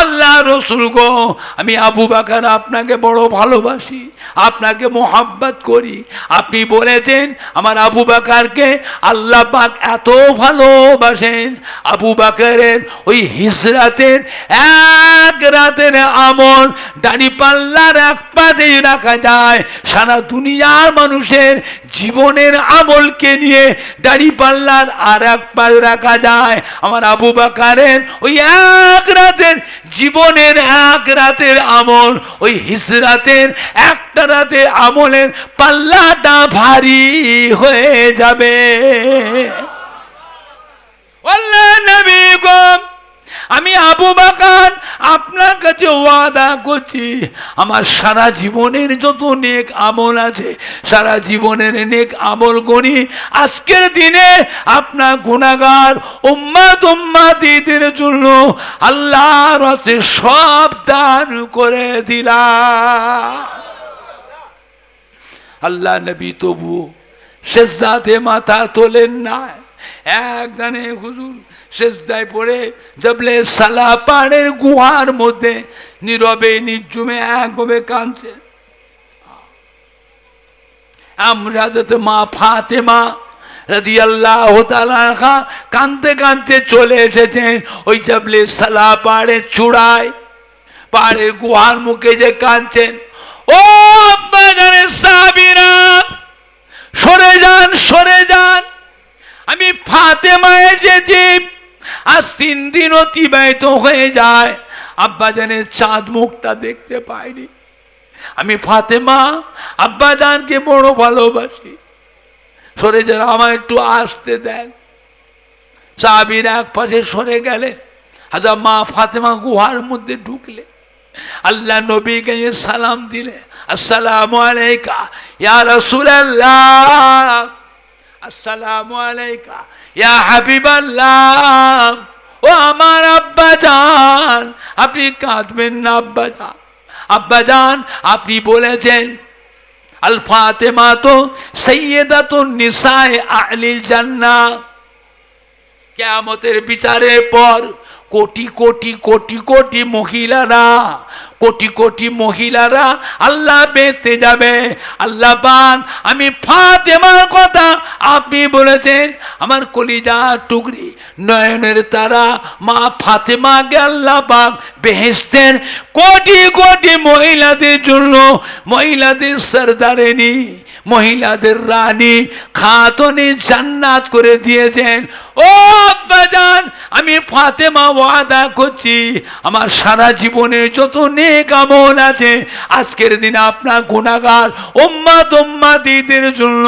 আল্লাহ রসুল গো আমি আবু বকর আপনাকে বড় ভালোবাসি, আপনাকে মোহাব্বত করি। আপনি বলেছেন আমার আবু বকরকে আল্লাহ পাক এত ভালোবাসেন, আবু বকরের ওই হিজরাতের এক রাতের আমল দাড়ি পাল্লার এক পাশেই রাখা যায়, সারা দুনিয়ার মানুষের জীবনের আমলকে নিয়ে দাড়ি পাল্লার আর এক পাশে রাখা যায়। আমার আবু বকরের ওই এক রাতের জীবনের এক রাতের আমল ওই হিজরাতের একটা রাতের আমলের পাল্লাটা ভারী হয়ে যাবে। আল্লাহ নবী গো আমি আবু বকর আপনার কাছে ওয়াদা করছি আমার সারা জীবনের যত নেক আমল আছে সারা জীবনের নেক আমল গনি আজকের দিনে আপনার গুনাহগার উম্মত উম্মতিদের জন্য আল্লাহর রাস্তায় সব দান করে দিলাম। আল্লাহ নবী তবু সিজদাতে মাথা তোলেন না, একদানে হুজুর সিজদায় পড়ে জবলে সালা পাহাড়ের গুহার মধ্যে নীরবে নির্জুমে একভাবে কাঁদছে। আমরা যাতে মা ফাতেমা রাদিয়াল্লাহু তাআলা আনহা কাঁদতে কাঁদতে চলে এসেছেন ওই জবলে সালা পাহাড়ের চূড়ায়, পাহাড়ের গুহার মুখে যে কাঁদছেন। ও আব্বা জানের সাহাবীরা সরে যান, সরে যান, আমি ফাতেমা এসেছি। আজ 3 দিন অতিবাহিত হয়ে যায় আব্বাজানের চাঁদ মুখটা দেখতে পাইনি। আমি ফাতেমা আব্বাজানকে বড় ভালোবাসি, সরে যান, আমার একটু আসতে দেন। সাহাবীরা এক পাশে সরে গেলেন, হাজার মা ফাতেমা গুহার মধ্যে ঢুকলে আল্লাহ নবীকে সালাম দিলে, আসসালামু আলাইকা ইয়া রাসূলুল্লাহ, আসসালামু আলাইকা ইয়া হাবিবাল্লাহ। ও আমার আব্বাজান আপনি কাঁদবেন না আব্বাজান, আব্বাজান আপনি বলেছেন আল ফাতেমা তো সাইয়্যিদাতুন নিসায়ে আহলিল জান্নাহ, কিয়ামতের বিচারের পর কোটি কোটি কোটি কোটি মহিলারা, কোটি কোটি মহিলারা আল্লাহ পেতে যাবে। আল্লাহ পাক আমি ফাতেমার কথা আপনি বলেছেন, আমার কলিজা টুকরি নয়নের তারা মা ফাতেমাকে আল্লাহ পাক বেহেশতের কোটি কোটি মহিলাদের জন্য, মহিলাদের সরদারিনী, মহিলাদের রানী, খাতুনে জান্নাত করে দিয়েছেন। ও আব্বাজান, আমি ফাতেমা ওয়াদা করছি আমার সারা জীবনে যত নেক আমল আছে আজকের দিনে আপনার গুনাহগার উম্মতিদের জন্য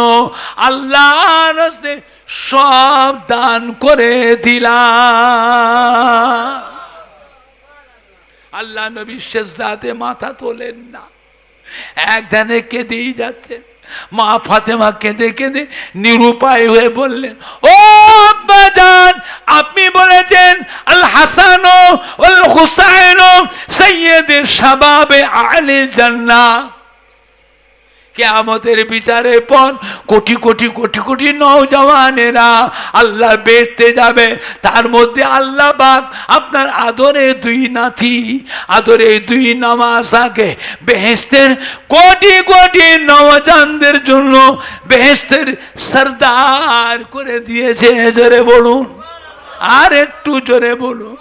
আল্লাহর রাস্তায় সব দান করে দিলাম। আল্লাহ নবী সেজদাতে মাথা তোলেন না, একধানে কেঁদেই যাচ্ছেন। মা ফাতেমা কেঁদে কেঁদে নিরুপায় হয়ে বললেন, ও আব্বাজান, আপনি বলেছেন আল হাসান ওয়াল হুসাইন সাইয়্যিদে শাবাবে আহলে জান্নাহ, কিয়ামতের বিচারের পর কোটি কোটি কোটি কোটি নওজওয়ানেরা আল্লাহ বেরতে যাবে। তার মধ্যে আল্লাহ পাক আপনার আদরে দুই নাতি, আদরে দুই নামাজাকে বেহেশতের কোটি কোটি নওজওয়ানদের জন্য বেহেশতের সরদার করে দিয়েছে। জোরে বলুন, আর একটু জোরে বলুন।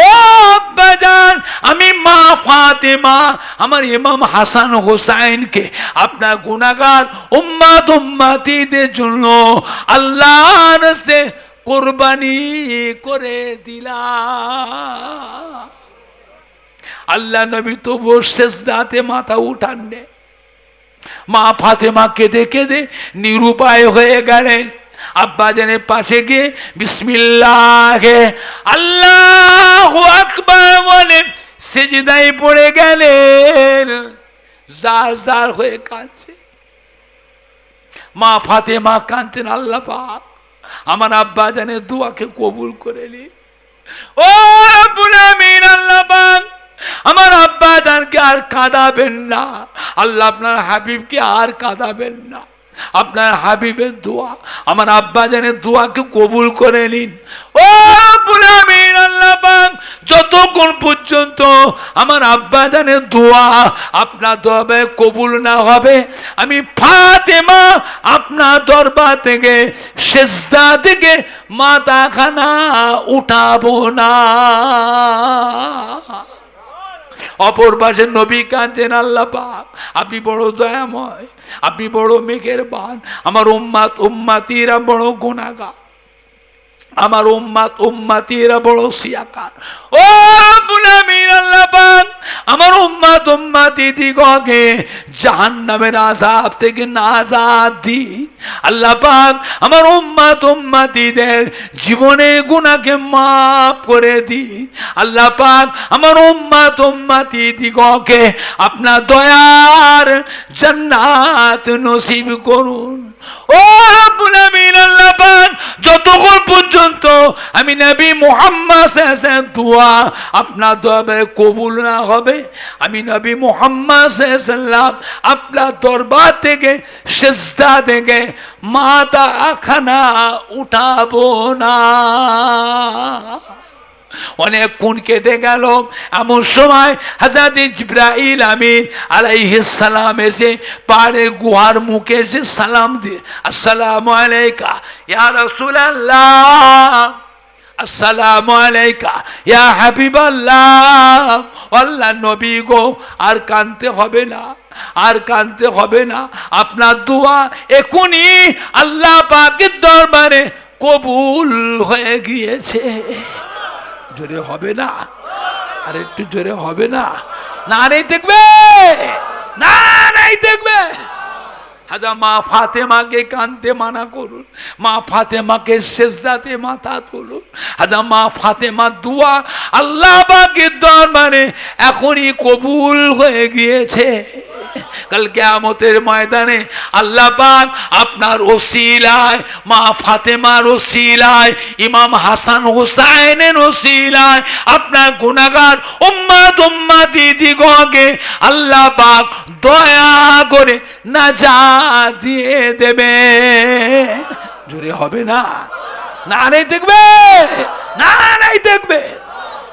ও আব্বাজান, আমি মা ফাতেমা আমার ইমাম হাসান হোসাইনকে আপনার গুনাহগার উম্মতিদের জন্য আল্লাহর রাস্তায় কুরবানি করে দিলাম। আল্লাহ নবী তো সেজদাতে মাথা উঠাননি। মা ফাতেমা কেঁদে কেঁদে নিরুপায় হয়ে গেলেন। আব্বাজানের পাশে গিয়ে বিসমিল্লাহ আল্লাহু আকবার বলে সিজদায় পড়ে গেলেন। জার জার হয়ে কাঁদছে মা ফাতেমা, কাঁদছেন। আল্লাহ পাক আমার আব্বাজানের দোয়াকে কবুল করে নিন। ও রব্বুল আমিন, আল্লাহ পাক আমার আব্বাজানকে আর কাঁদাবেন না। আল্লাহ আপনার হাবিবকে আর কাঁদাবেন না। আপনার হাবিবের দোয়া, আমার আব্বাজানের দোয়াকে কবুল করে নিন। ও রব্বুল আমিন, আল্লাহ পাক যতক্ষণ পর্যন্ত আমার আব্বাজানের দোয়া আপনার দরবারে কবুল না হবে, আমি ফাতেমা আপনার দরবার থেকে সেজদা থেকে মাথাখানা উঠাবো না। অপর পাশে নবী কাঁদছেন, আল্লাহ পাক আপনি বড় দয়াময়, আপনি বড় মেহেরবান, আমার উম্মতিরা বড় গুনাহগার, আমার উম্মতিরা বড় সিয়াকার। ও রব্বুল আমিন, আল্লাহ পাক আমার উম্মতি দিগকে জাহান্নামের আযাব থেকে নাজাত দিন। আল্লাহ পাক আমার উম্মতিদের জীবনে গুনাহকে মাফ করে দিন। আল্লাহ পাক আমার উম্মতি দিগকে আপনার দয়ার জান্নাত নসিব করুন। ও রব্বুল আমিন, আল্লাহ পাক যতক্ষণ পর্যন্ত আমি নবী মুহাম্মদ সাল্লাল্লাহু আলাইহি ওয়াসাল্লাম দোয়া আপনার দরবারে কবুল না হবে, আমি নবী মুহাম্মদ সাল্লাল্লাহু আলাইহি ওয়াসাল্লাম আপনার দরবার থেকে সিজদা থেকে মাথাখানা উঠাবো না। অনেকক্ষণ কেটে গেল। এমন সময় হযরত জিবরাইল আমিন আলাইহিস সালাম এসে পাড়ে গুহার মুখে এসে সালাম দিয়ে, আসসালামু আলাইকা ইয়া রাসূলুল্লাহ, আসসালামু আলাইকা ইয়া হাবিবাল্লাহ। আল্লাহ নবী গো, আর কাঁদতে হবে না, আর কাঁদতে হবে না। আপনার দোয়া এখনই আল্লাহ পাকের দরবারে কবুল হয়ে গিয়েছে। জোরে হবে না? আর একটু জোরে হবে না? না নেই দেখবে, না নাই দেখবে। হাজা মা ফাতেমাকে কাঁদতে মানা করুন, মা ফাতেমাকে সেজদাতে মাথা তুলুন। হাজা মা ফাতেমার দোয়া আল্লাহ পাকের দরবারে এখনই কবুল হয়ে গিয়েছে। কাল কিয়ামতের ময়দানে আল্লাহ পাক আপনার ওসিলায়, মা ফাতেমার ওসিলায়, ইমাম হাসান হুসাইনের ওসিলায় আপনার গুনাহগার উম্মতি দিগকে আল্লাহ পাক দয়া করে নাজাত দিয়ে দেবে। জোরে হবে না? না নাই দেখবে, না নাই দেখবে।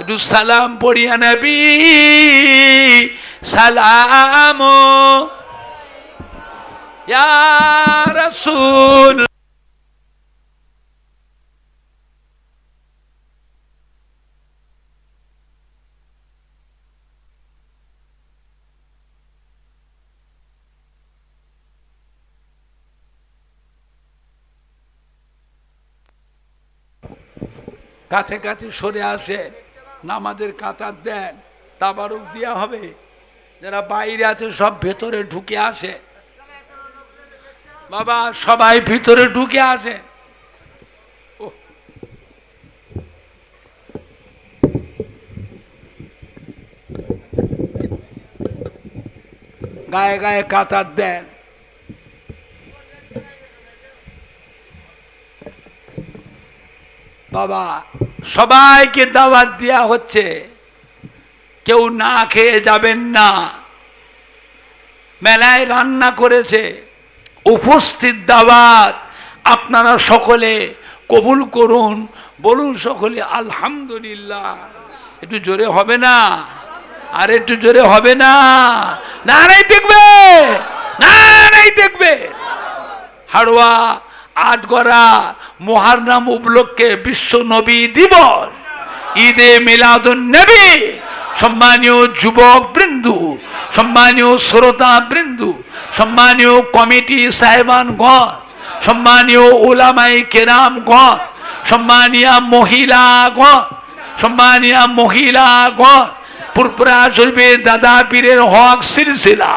একটু সালাম পড়িয়া নবী সালাম ইয়া রাসূল। কাছে কাছে সরে আসেন, নামাজের কাতার দেন, তাবারুক দেওয়া হবে। যারা বাইরে আছে সব ভেতরে ঢুকে আসে, বাবা সবাই ভিতরে ঢুকে আসে। গায়ে গায়ে কাতার দেন। বাবা সবাইকে দাওয়াত দেওয়া হচ্ছে, কেউ না খেয়ে যাবেন না। মেলায় রান্না করেছে, উপস্থিত দাওয়াত, আপনারা সকলে কবুল করুন। বলুন সকলে আলহামদুলিল্লাহ। একটু জোরে হবে না? আর একটু জোরে হবে না? না নাই দেখবে, না নাই দেখবে। হাড়োয়া আটগড়া মুহররম উপলক্ষে বিশ্ব নবী দিবস, ঈদে মিলাদুন নবী। সম্মানীয় যুবক বৃন্দু, সম্মানীয় শ্রোতা বৃন্দু, সম্মানীয় কমিটি সাহেবানগণ, সম্মানীয় উলামায়ে কেরামগণ, সম্মানীয় মহিলাগণ, সম্মানীয় মহিলাগণ, পুরপুরা শরীফের দাদা পীরের হক সিলসিলা,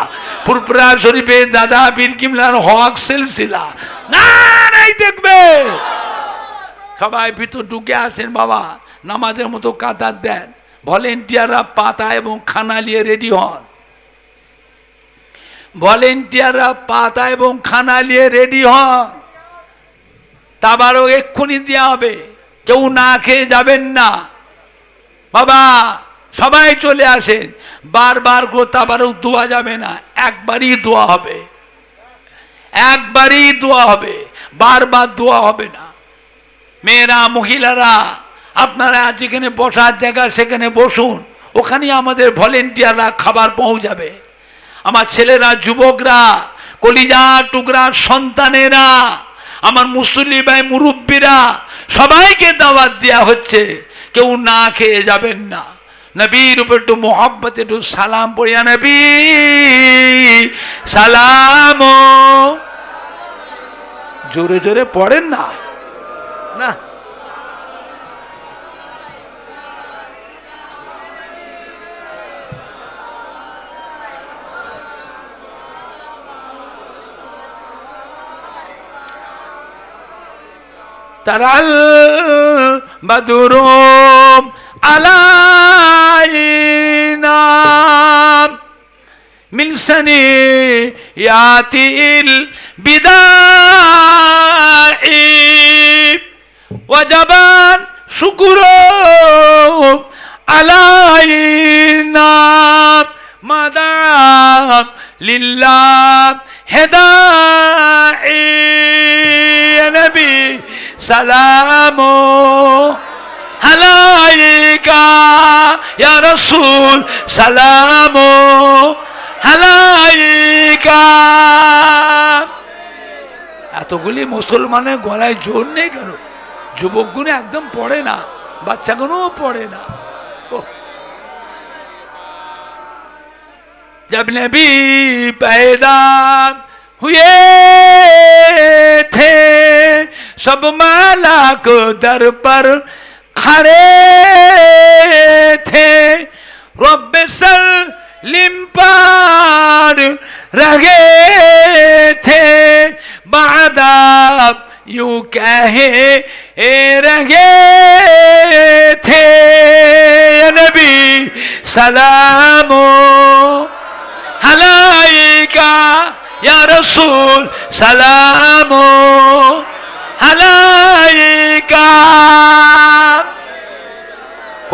পুরপুরা শরীফের দাদা পীর কিবলার হক সিলসিলা। না নাই দেখবে। সবাই ভিতর ঢুকে আসেন বাবা, নামাজের মতো কাতার দেন। ভলেন্টিয়াররা পাতা এবং খানা নিয়ে রেডি হন। ভলেন্টিয়াররা পাতা এবং খানা নিয়ে রেডি হন। তাবারক এক্ষুনি দেওয়া হবে, কেউ না খেয়ে যাবেন না বাবা। সবাই চলে আসেন। বারবার করে তাবারক দোয়া যাবে না, একবারই দোয়া হবে, একবারই দোয়া হবে, বারবার দোয়া হবে না। মেয়েরা মহিলারা আপনারা যেখানে বসার জায়গা সেখানে বসুন, ওখানেই আমাদের ভলেন্টিয়াররা খাবার পৌঁছাবে। আমার ছেলেরা, যুবকরা, কলিজা টুকরা সন্তানেরা, আমার মুসল্লি ভাই মুরব্বীরা, সবাইকে দাওয়াত দেওয়া হচ্ছে, কেউ না খেয়ে যাবেন না। নবীর উপর একটু মোহাব্বত, একটু সালাম পড়িয়া নবী সালাম। জোরে জোরে পড়েন না, না তারাল বাদুরুম আলাইনা মিন সানিয়াতিল বিদাই ওয়াজাবান শুকুরুম আলাইনা মাদাম লিল্লাহ হেদাই নবী সালাম আলাইকা ইয়া রাসূল সালাম আলাইকা। এতগুলি মুসলমানের গলায় জোর নেই কেন? যুবকগুলো একদম পড়ে না, বাচ্চাগুলো পড়ে না। जब नबी पैदा हुए थे सब मालाक दर पर खड़े थे, रब्बे सलीम पर रहे थे, बादाब यूं कहे रहे थे नबी सलामो আলাইকা ইয়া রাসূল সালাম আলাইকা।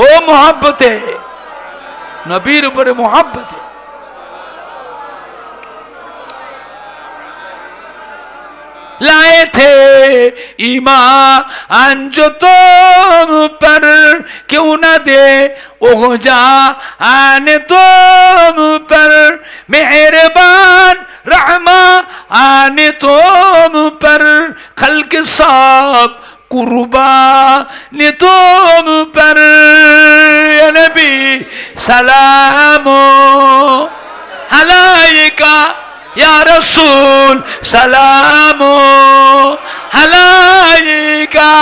ও মোহাব্বতে নবীর উপরে মোহাব্বতে लाए थे ईमान जो तुम पर, क्यों न दे ओ जान तुम पर, मेहरबान रहमान तुम पर, खल्क सब कुर्बान तुम पर, या नबी सलामो अलैका या रसूल सलामो अलैका।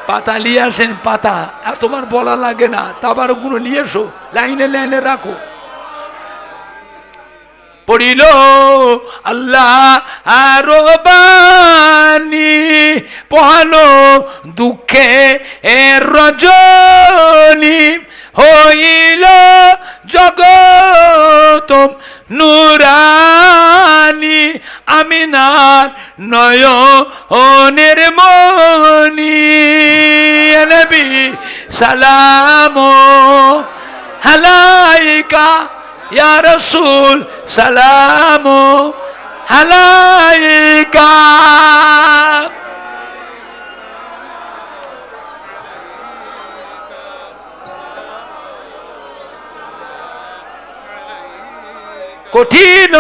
পাতা নিয়ে আসেন, পাতা এতবার বলা লাগে না, তাবার গুলো নিয়ে এসো, লাইনে লাইনে রাখো। পড়িল আল্লাহ আরবানি, পহালো দুঃখে এর রজনী, হইল জগত নুরানি, আমিনার নয়নের মনি, নবী সালামো আলাইকা या रसूल सलामो अलैका। কঠিন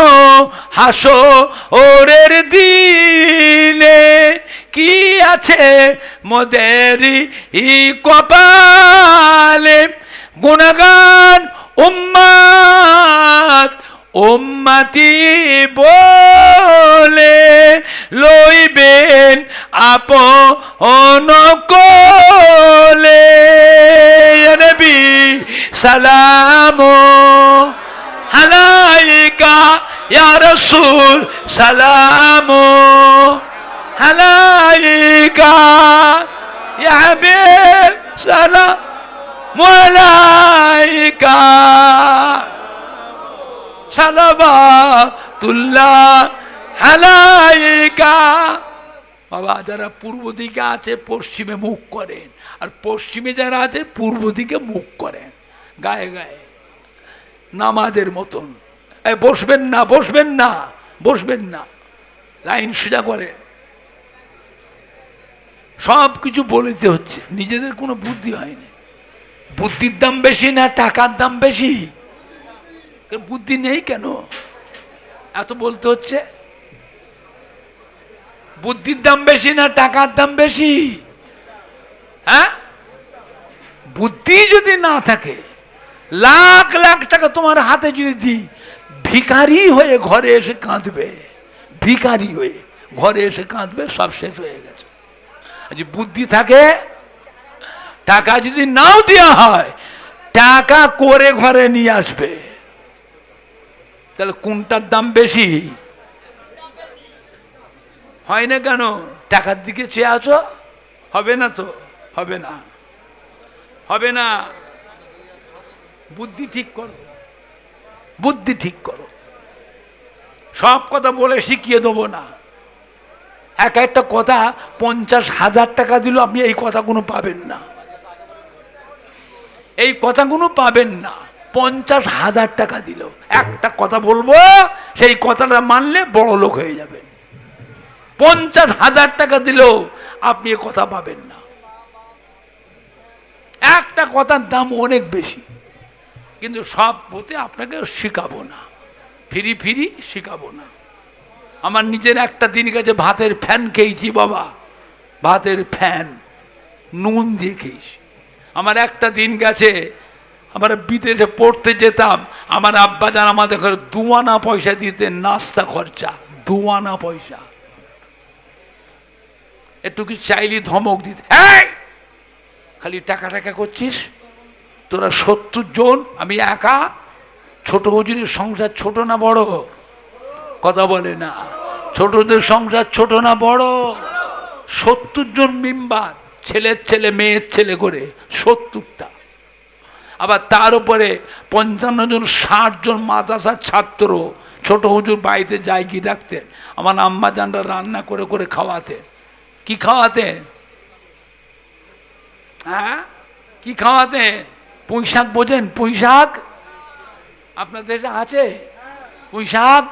হাসরের দিনে কি আছে মোদেরি কপালে, গুণগান উম্মত উম্মতি বলে লইবেন আপন কোলে, ইয়া নবী সালামো আলাইকা ইয়া রাসূল সালামো আলাইকা, ইয়া হাবিব সালাম মুলাইকা সালাওয়াতুল্লাহ আলাইকা। বাবা, যারা পূর্ব দিকে আছে পশ্চিমে মুখ করেন, আর পশ্চিমে যারা আছে পূর্ব দিকে মুখ করেন, গায়ে গায়ে নামাজের মতন। বসবেন না, বসবেন না, বসবেন না, লাইন সোজা করেন। সব কিছু বলতে হচ্ছে, নিজেদের কোনো বুদ্ধি হয়নি। বুদ্ধির দাম বেশি না টাকার দাম বেশি? বুদ্ধি নেই কেন এত বলতে হচ্ছে? বুদ্ধির দাম বেশি না টাকার দাম বেশি? হ্যাঁ, বুদ্ধি যদি না থাকে, লাখ লাখ টাকা তোমার হাতে যদি দিই, ভিখারি হয়ে ঘরে এসে কাঁদবে, ভিখারি হয়ে ঘরে এসে কাঁদবে, সব শেষ হয়ে গেছে। যদি বুদ্ধি থাকে, টাকা যদি নাও দেওয়া হয়, টাকা করে ঘরে নিয়ে আসবে। তাহলে কোনটার দাম বেশি? হয় না কেন? টাকার দিকে চেয়ে আছো, হবে না তো, হবে না, হবে না। বুদ্ধি ঠিক করো, বুদ্ধি ঠিক করো। সব কথা বলে শিখিয়ে দেবো না। এক একটা কথা 50,000 টাকা দিল, আপনি এই কথাগুলো পাবেন না, এই কথাগুলো পাবেন না। 50,000 টাকা দিল, একটা কথা বলবো, সেই কথাটা মানলে বড় লোক হয়ে যাবেন। 50,000 টাকা দিল, আপনি এ কথা পাবেন না। একটা কথার দাম অনেক বেশি, কিন্তু সব পথে আপনাকে শিখাবো না, ফিরি ফিরি শিখাবো না। আমার নিজের একটা দিন গেছে, ভাতের ফ্যান খেয়েছি বাবা, ভাতের ফ্যান নুন দিয়ে খেয়েছি। আমার একটা দিন গেছে, আমরা বিদেশে পড়তে যেতাম, আমার আব্বাজান আমাদের ঘরে 2 আনা পয়সা দিতেন নাস্তা খরচা, 2 আনা পয়সা। একটু কি চাইলি ধমক দিতে, এই খালি টাকা টাকা করছিস, তোরা 70 জন, আমি একা, ছোট হুজুরের সংসার ছোট না বড়? কথা বলে না। ছোটদের সংসার ছোট না বড়? 70 জন মেম্বার, ছেলের ছেলে মেয়ের ছেলে করে 70টা। আবার তার উপরে 55 জন, 60 জন মাদ্রাসার ছাত্র। ছোট হুজুর বাড়িতে জায়গি রাখতেন, আমার আম্মা জানরা রান্না করে করে খাওয়াতেন। কি খাওয়াতেন? হ্যাঁ, কি খাওয়াতেন? পুঁই শাক বোঝেন? পুঁই শাক আপনার দেশে আছে? পুঁই শাক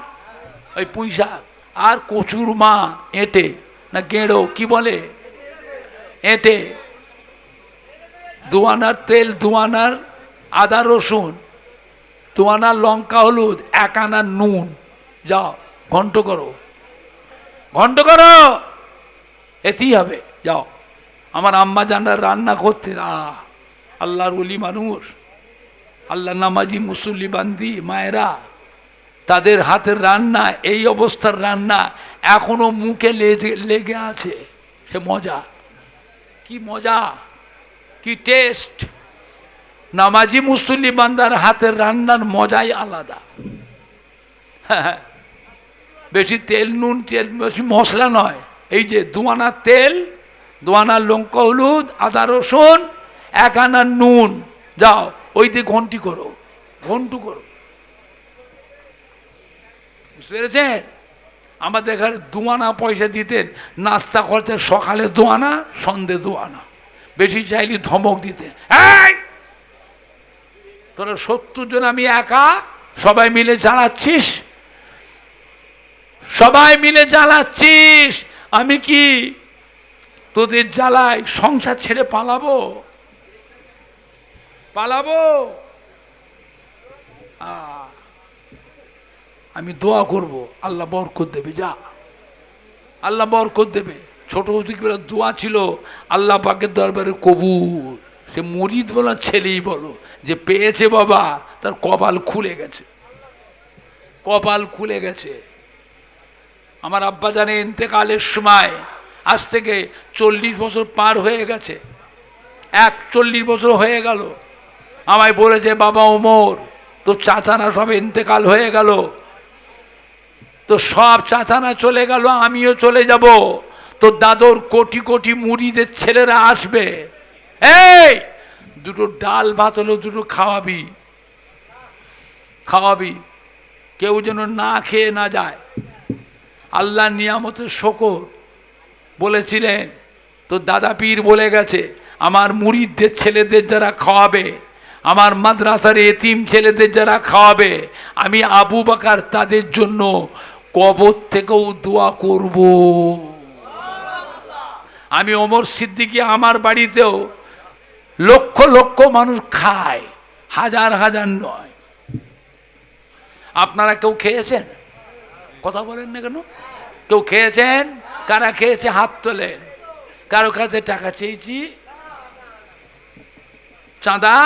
ওই পুঁই শাক আর কচুর মা, এঁটে না গেঁড়ো কি বলে, এঁটে, দুয়ানার তেল, দুয়ানার আদা রসুন, দুয়ানার লঙ্কা হলুদ, 1 আনা নুন, যাও ঘন্ট করো, ঘন্ট করো, এতেই হবে। যাও। আমার আম্মা জানার রান্না করতেন, আল্লাহর ওলি মানুষ, আল্লাহ নামাজি মুসল্লি বান্দি মায়েরা, তাদের হাতের রান্না, এই অবস্থার রান্না এখনো মুখে লেগে আছে। সে মজা, কি মজা, কি টেস্ট। নামাজি মুসল্লি বান্দার হাতের রান্নার মজাই আলাদা। বেশি তেল নুন, তেল বেশি মশলা নয়, এই যে 2 আনা তেল, 2 আনা লঙ্কা হলুদ, আদা রসুন, 1 আনা নুন, যাও ওই দিয়ে ঘন্টি করো, ঘন্টু করো। বুঝতে পেরেছেন? আমাদের এখানে 2 আনা পয়সা দিতেন নাস্তা করতে, সকালে 2 আনা, সন্ধে 2 আনা, বেশি চাইলে ধমক দিতেন, তোরা 70 জন, আমি একা, সবাই মিলে জ্বালাচ্ছিস, সবাই মিলে জ্বালাচ্ছিস, আমি কি তোদের জ্বালায় সংসার ছেড়ে পালাবো? পালাবো? আমি দোয়া করব, আল্লাহ বরকত দেবে, যা আল্লাহ বরকত দেবে। ছোট থেকে দোয়া ছিল আল্লাহ পাকের দরবারে কবুল। সে মুরিদ বলো ছেলেই বলো, যে পেয়েছে বাবা তার কপাল খুলে গেছে, কপাল খুলে গেছে। আমার আব্বা জানে ইন্তেকালের সময়, আজ থেকে 40 বছর পার হয়ে গেছে, 41 বছর হয়ে গেল, আমায় বলেছে বাবা ওমর, তো চাচারা সব ইন্তেকাল হয়ে গেল, তো সব চাচারা চলে গেল, আমিও চলে যাব, তো দাদুর কোটি কোটি মুরিদের ছেলেরা আসবে, এই 2টো ডাল ভাত হলো 2টো খাওয়াবি, খাওয়াবি, কেউ যেন না খেয়ে না যায়। আল্লাহ নিয়ামতের শকর বলেছিলেন, তো দাদা পীর বলে গেছে, আমার মুরিদদের ছেলেদের যারা খাওয়াবে, আমার মাদ্রাসার এতিম ছেলেদের যারা খাওয়াবে, আমি আবু বকর তাদের জন্য কবর থেকেও দোয়া করব। আমি ওমর সিদ্দিকী, আমার বাড়িতেও লক্ষ লক্ষ মানুষ খায়, হাজার হাজার নয়। আপনারা কেউ খেয়েছেন? কথা বলেন না কেন? কেউ খেয়েছেন? কারা খেয়েছে হাত তোলেন। কারো কাছে টাকা চেয়েছি, চাঁদা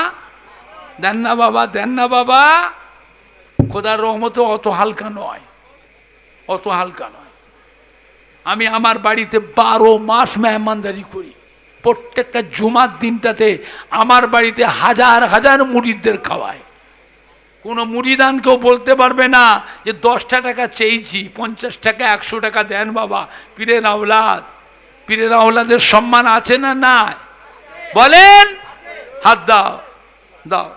দেন না বাবা, দেন না বাবা। খোদার রহমতে অত হালকা নয়, অত হালকা নয়। আমি আমার বাড়িতে 12 মাস মেহমানদারি করি, প্রত্যেকটা জুমার দিনটাতে আমার বাড়িতে হাজার হাজার মুরিদদের খাওয়ায়। কোনো মুরিদান কেউ বলতে পারবে না যে 10টা টাকা চেয়েছি, 50 টাকা 100 টাকা দেন বাবা। পীরের আওলাদ, পীরের আওলাদের সম্মান আছে না নাই? বলেন, হাত দাও, দাও।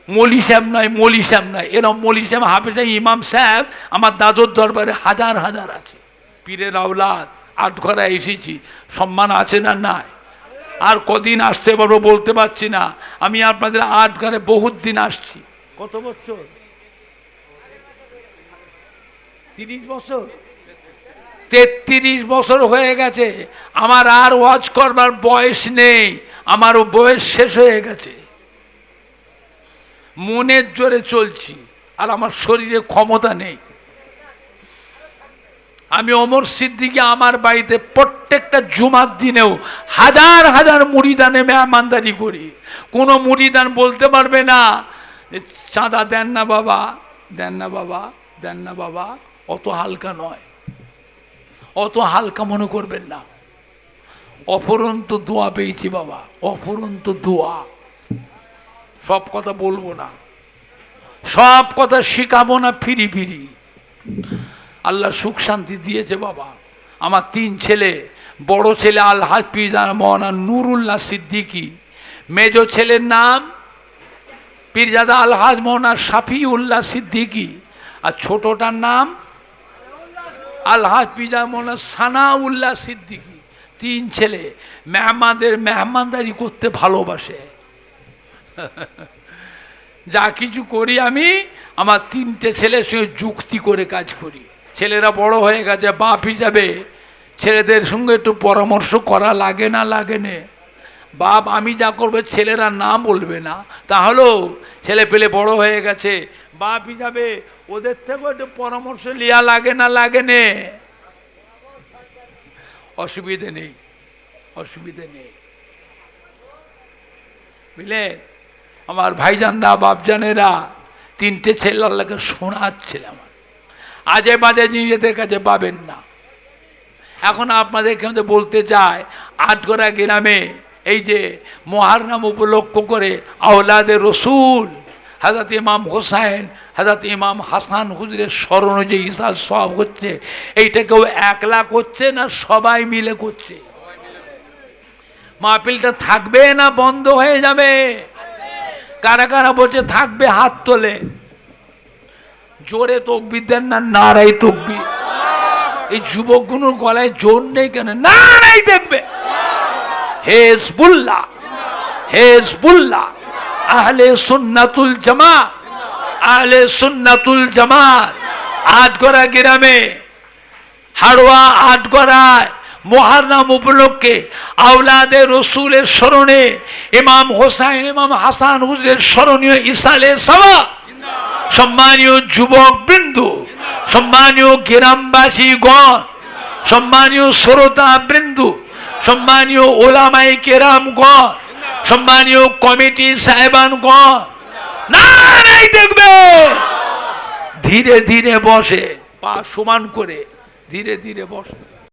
মৌলি সাহেব নয়, মৌলি সাহেব নয়, এরকম মৌলি সাহেব, হাফেজ, ইমাম সাহেব আমার দাদুর দরবারে হাজার হাজার আছে। পীরের আওলাদ, আটঘরা এসেছি, সম্মান আছে না নাই? আর কদিন আসতে পারবো বলতে পারছি না। আমি আপনাদের আটঘরে বহুত দিন আসছি। কত বছর? 30 বছর, 33 বছর হয়ে গেছে। আমার আর ওয়াজ করবার বয়স নেই, আমারও বয়স শেষ হয়ে গেছে। মনের জোরে চলছি, আর আমার শরীরে ক্ষমতা নেই। আমি ওমর সিদ্দিকী আমার বাড়িতে প্রত্যেকটা জুমার দিনেও হাজার হাজার মুরিদানে মেহমানদারি করি। কোনো মুরিদান বলতে পারবে না চাঁদা দেন না বাবা, দেন না বাবা, দেন না বাবা। অত হালকা নয়, অত হালকা মনে করবেন না। অপরন্ত দোয়া পেয়েছি বাবা, অপরন্ত দোয়া। সব কথা বলবো না, সব কথা শিখাবো না ফিরি ফিরি। আল্লাহ সুখ শান্তি দিয়েছে বাবা। আমার 3 ছেলে, বড় ছেলে আল হাফিজ মৌলানা নুরুল্লাহ সিদ্দিকী, মেজ ছেলের নাম পীরজাদা আলহাজ মৌলানা শাফিউল্লাহ সিদ্দিকী, আর ছোটটার নাম আলহাজ পীরজাদা মৌলানা সানাউল্লাহ সিদ্দিকী। 3 ছেলে মেহমানদের মেহমানদারি করতে ভালোবাসে। যা কিছু করি আমি আমার 3টে ছেলের সঙ্গে যুক্তি করে কাজ করি। ছেলেরা বড় হয়ে গেছে, বাপ হিসাবে ছেলেদের সঙ্গে একটু পরামর্শ করা লাগে না, লাগে না? বাপ আমি যা করবে ছেলেরা না বলবে না, তাহলেও ছেলে পেলে বড় হয়ে গেছে, বাপ হিসাবে ওদের থেকেও একটু পরামর্শ নেওয়া লাগে না, লাগে না? অসুবিধে নেই, অসুবিধে নেই, বুঝলে? আমার ভাইজানরা, বাপজানেরা, 3টে ছেলে আল্লাহকে শোনাচ্ছিল আমার, আজে বাজে নিজেদের কাছে পাবেন না। এখন আপনাদের এখানে বলতে চাই, আটগড়া গ্রামে এই যে মুহররম উপলক্ষ করে আওলাদে রসুল হযরত ইমাম হোসেন, হযরত ইমাম হাসান হুজুরের স্মরণে যে ইসাল সব হচ্ছে, এইটা কেউ একলা করছে না সবাই মিলে করছে? মাহফিলটা থাকবে না বন্ধ হয়ে যাবে? কারা কারা বলছে থাকবে হাত তোলে। জোরে তকবীর দেন না, নারাই তকবীর। এই যুবকগুলোর গলায় জোর নেই কেন? নারাই দেখবে। হিজবুল্লাহ, হিজবুল্লাহ, আহলে সুন্নাতুল জামাত, আহলে সুন্নাতুল জামাত। আটগড়া গ্রামে, হাড়োয়া আটগড়ায় মুহররম উপলক্ষে আওলাদে রসুলের স্মরণে ইমাম হোসেন, ইমাম হাসান হুজুরের স্মরণীয় ইসালে সওয়াব। সম্মানীয় যুবক বৃন্দু, সম্মানীয় গ্রামবাসীগণ, সম্মানীয় শ্রোতা বৃন্দু, সম্মানীয় ওলামায়ে কেরামগণ, সম্মানীয় কমিটি সাহেবানগণ, নারাই দেখবে। ধীরে ধীরে বসে, পা সমান করে ধীরে ধীরে বসে।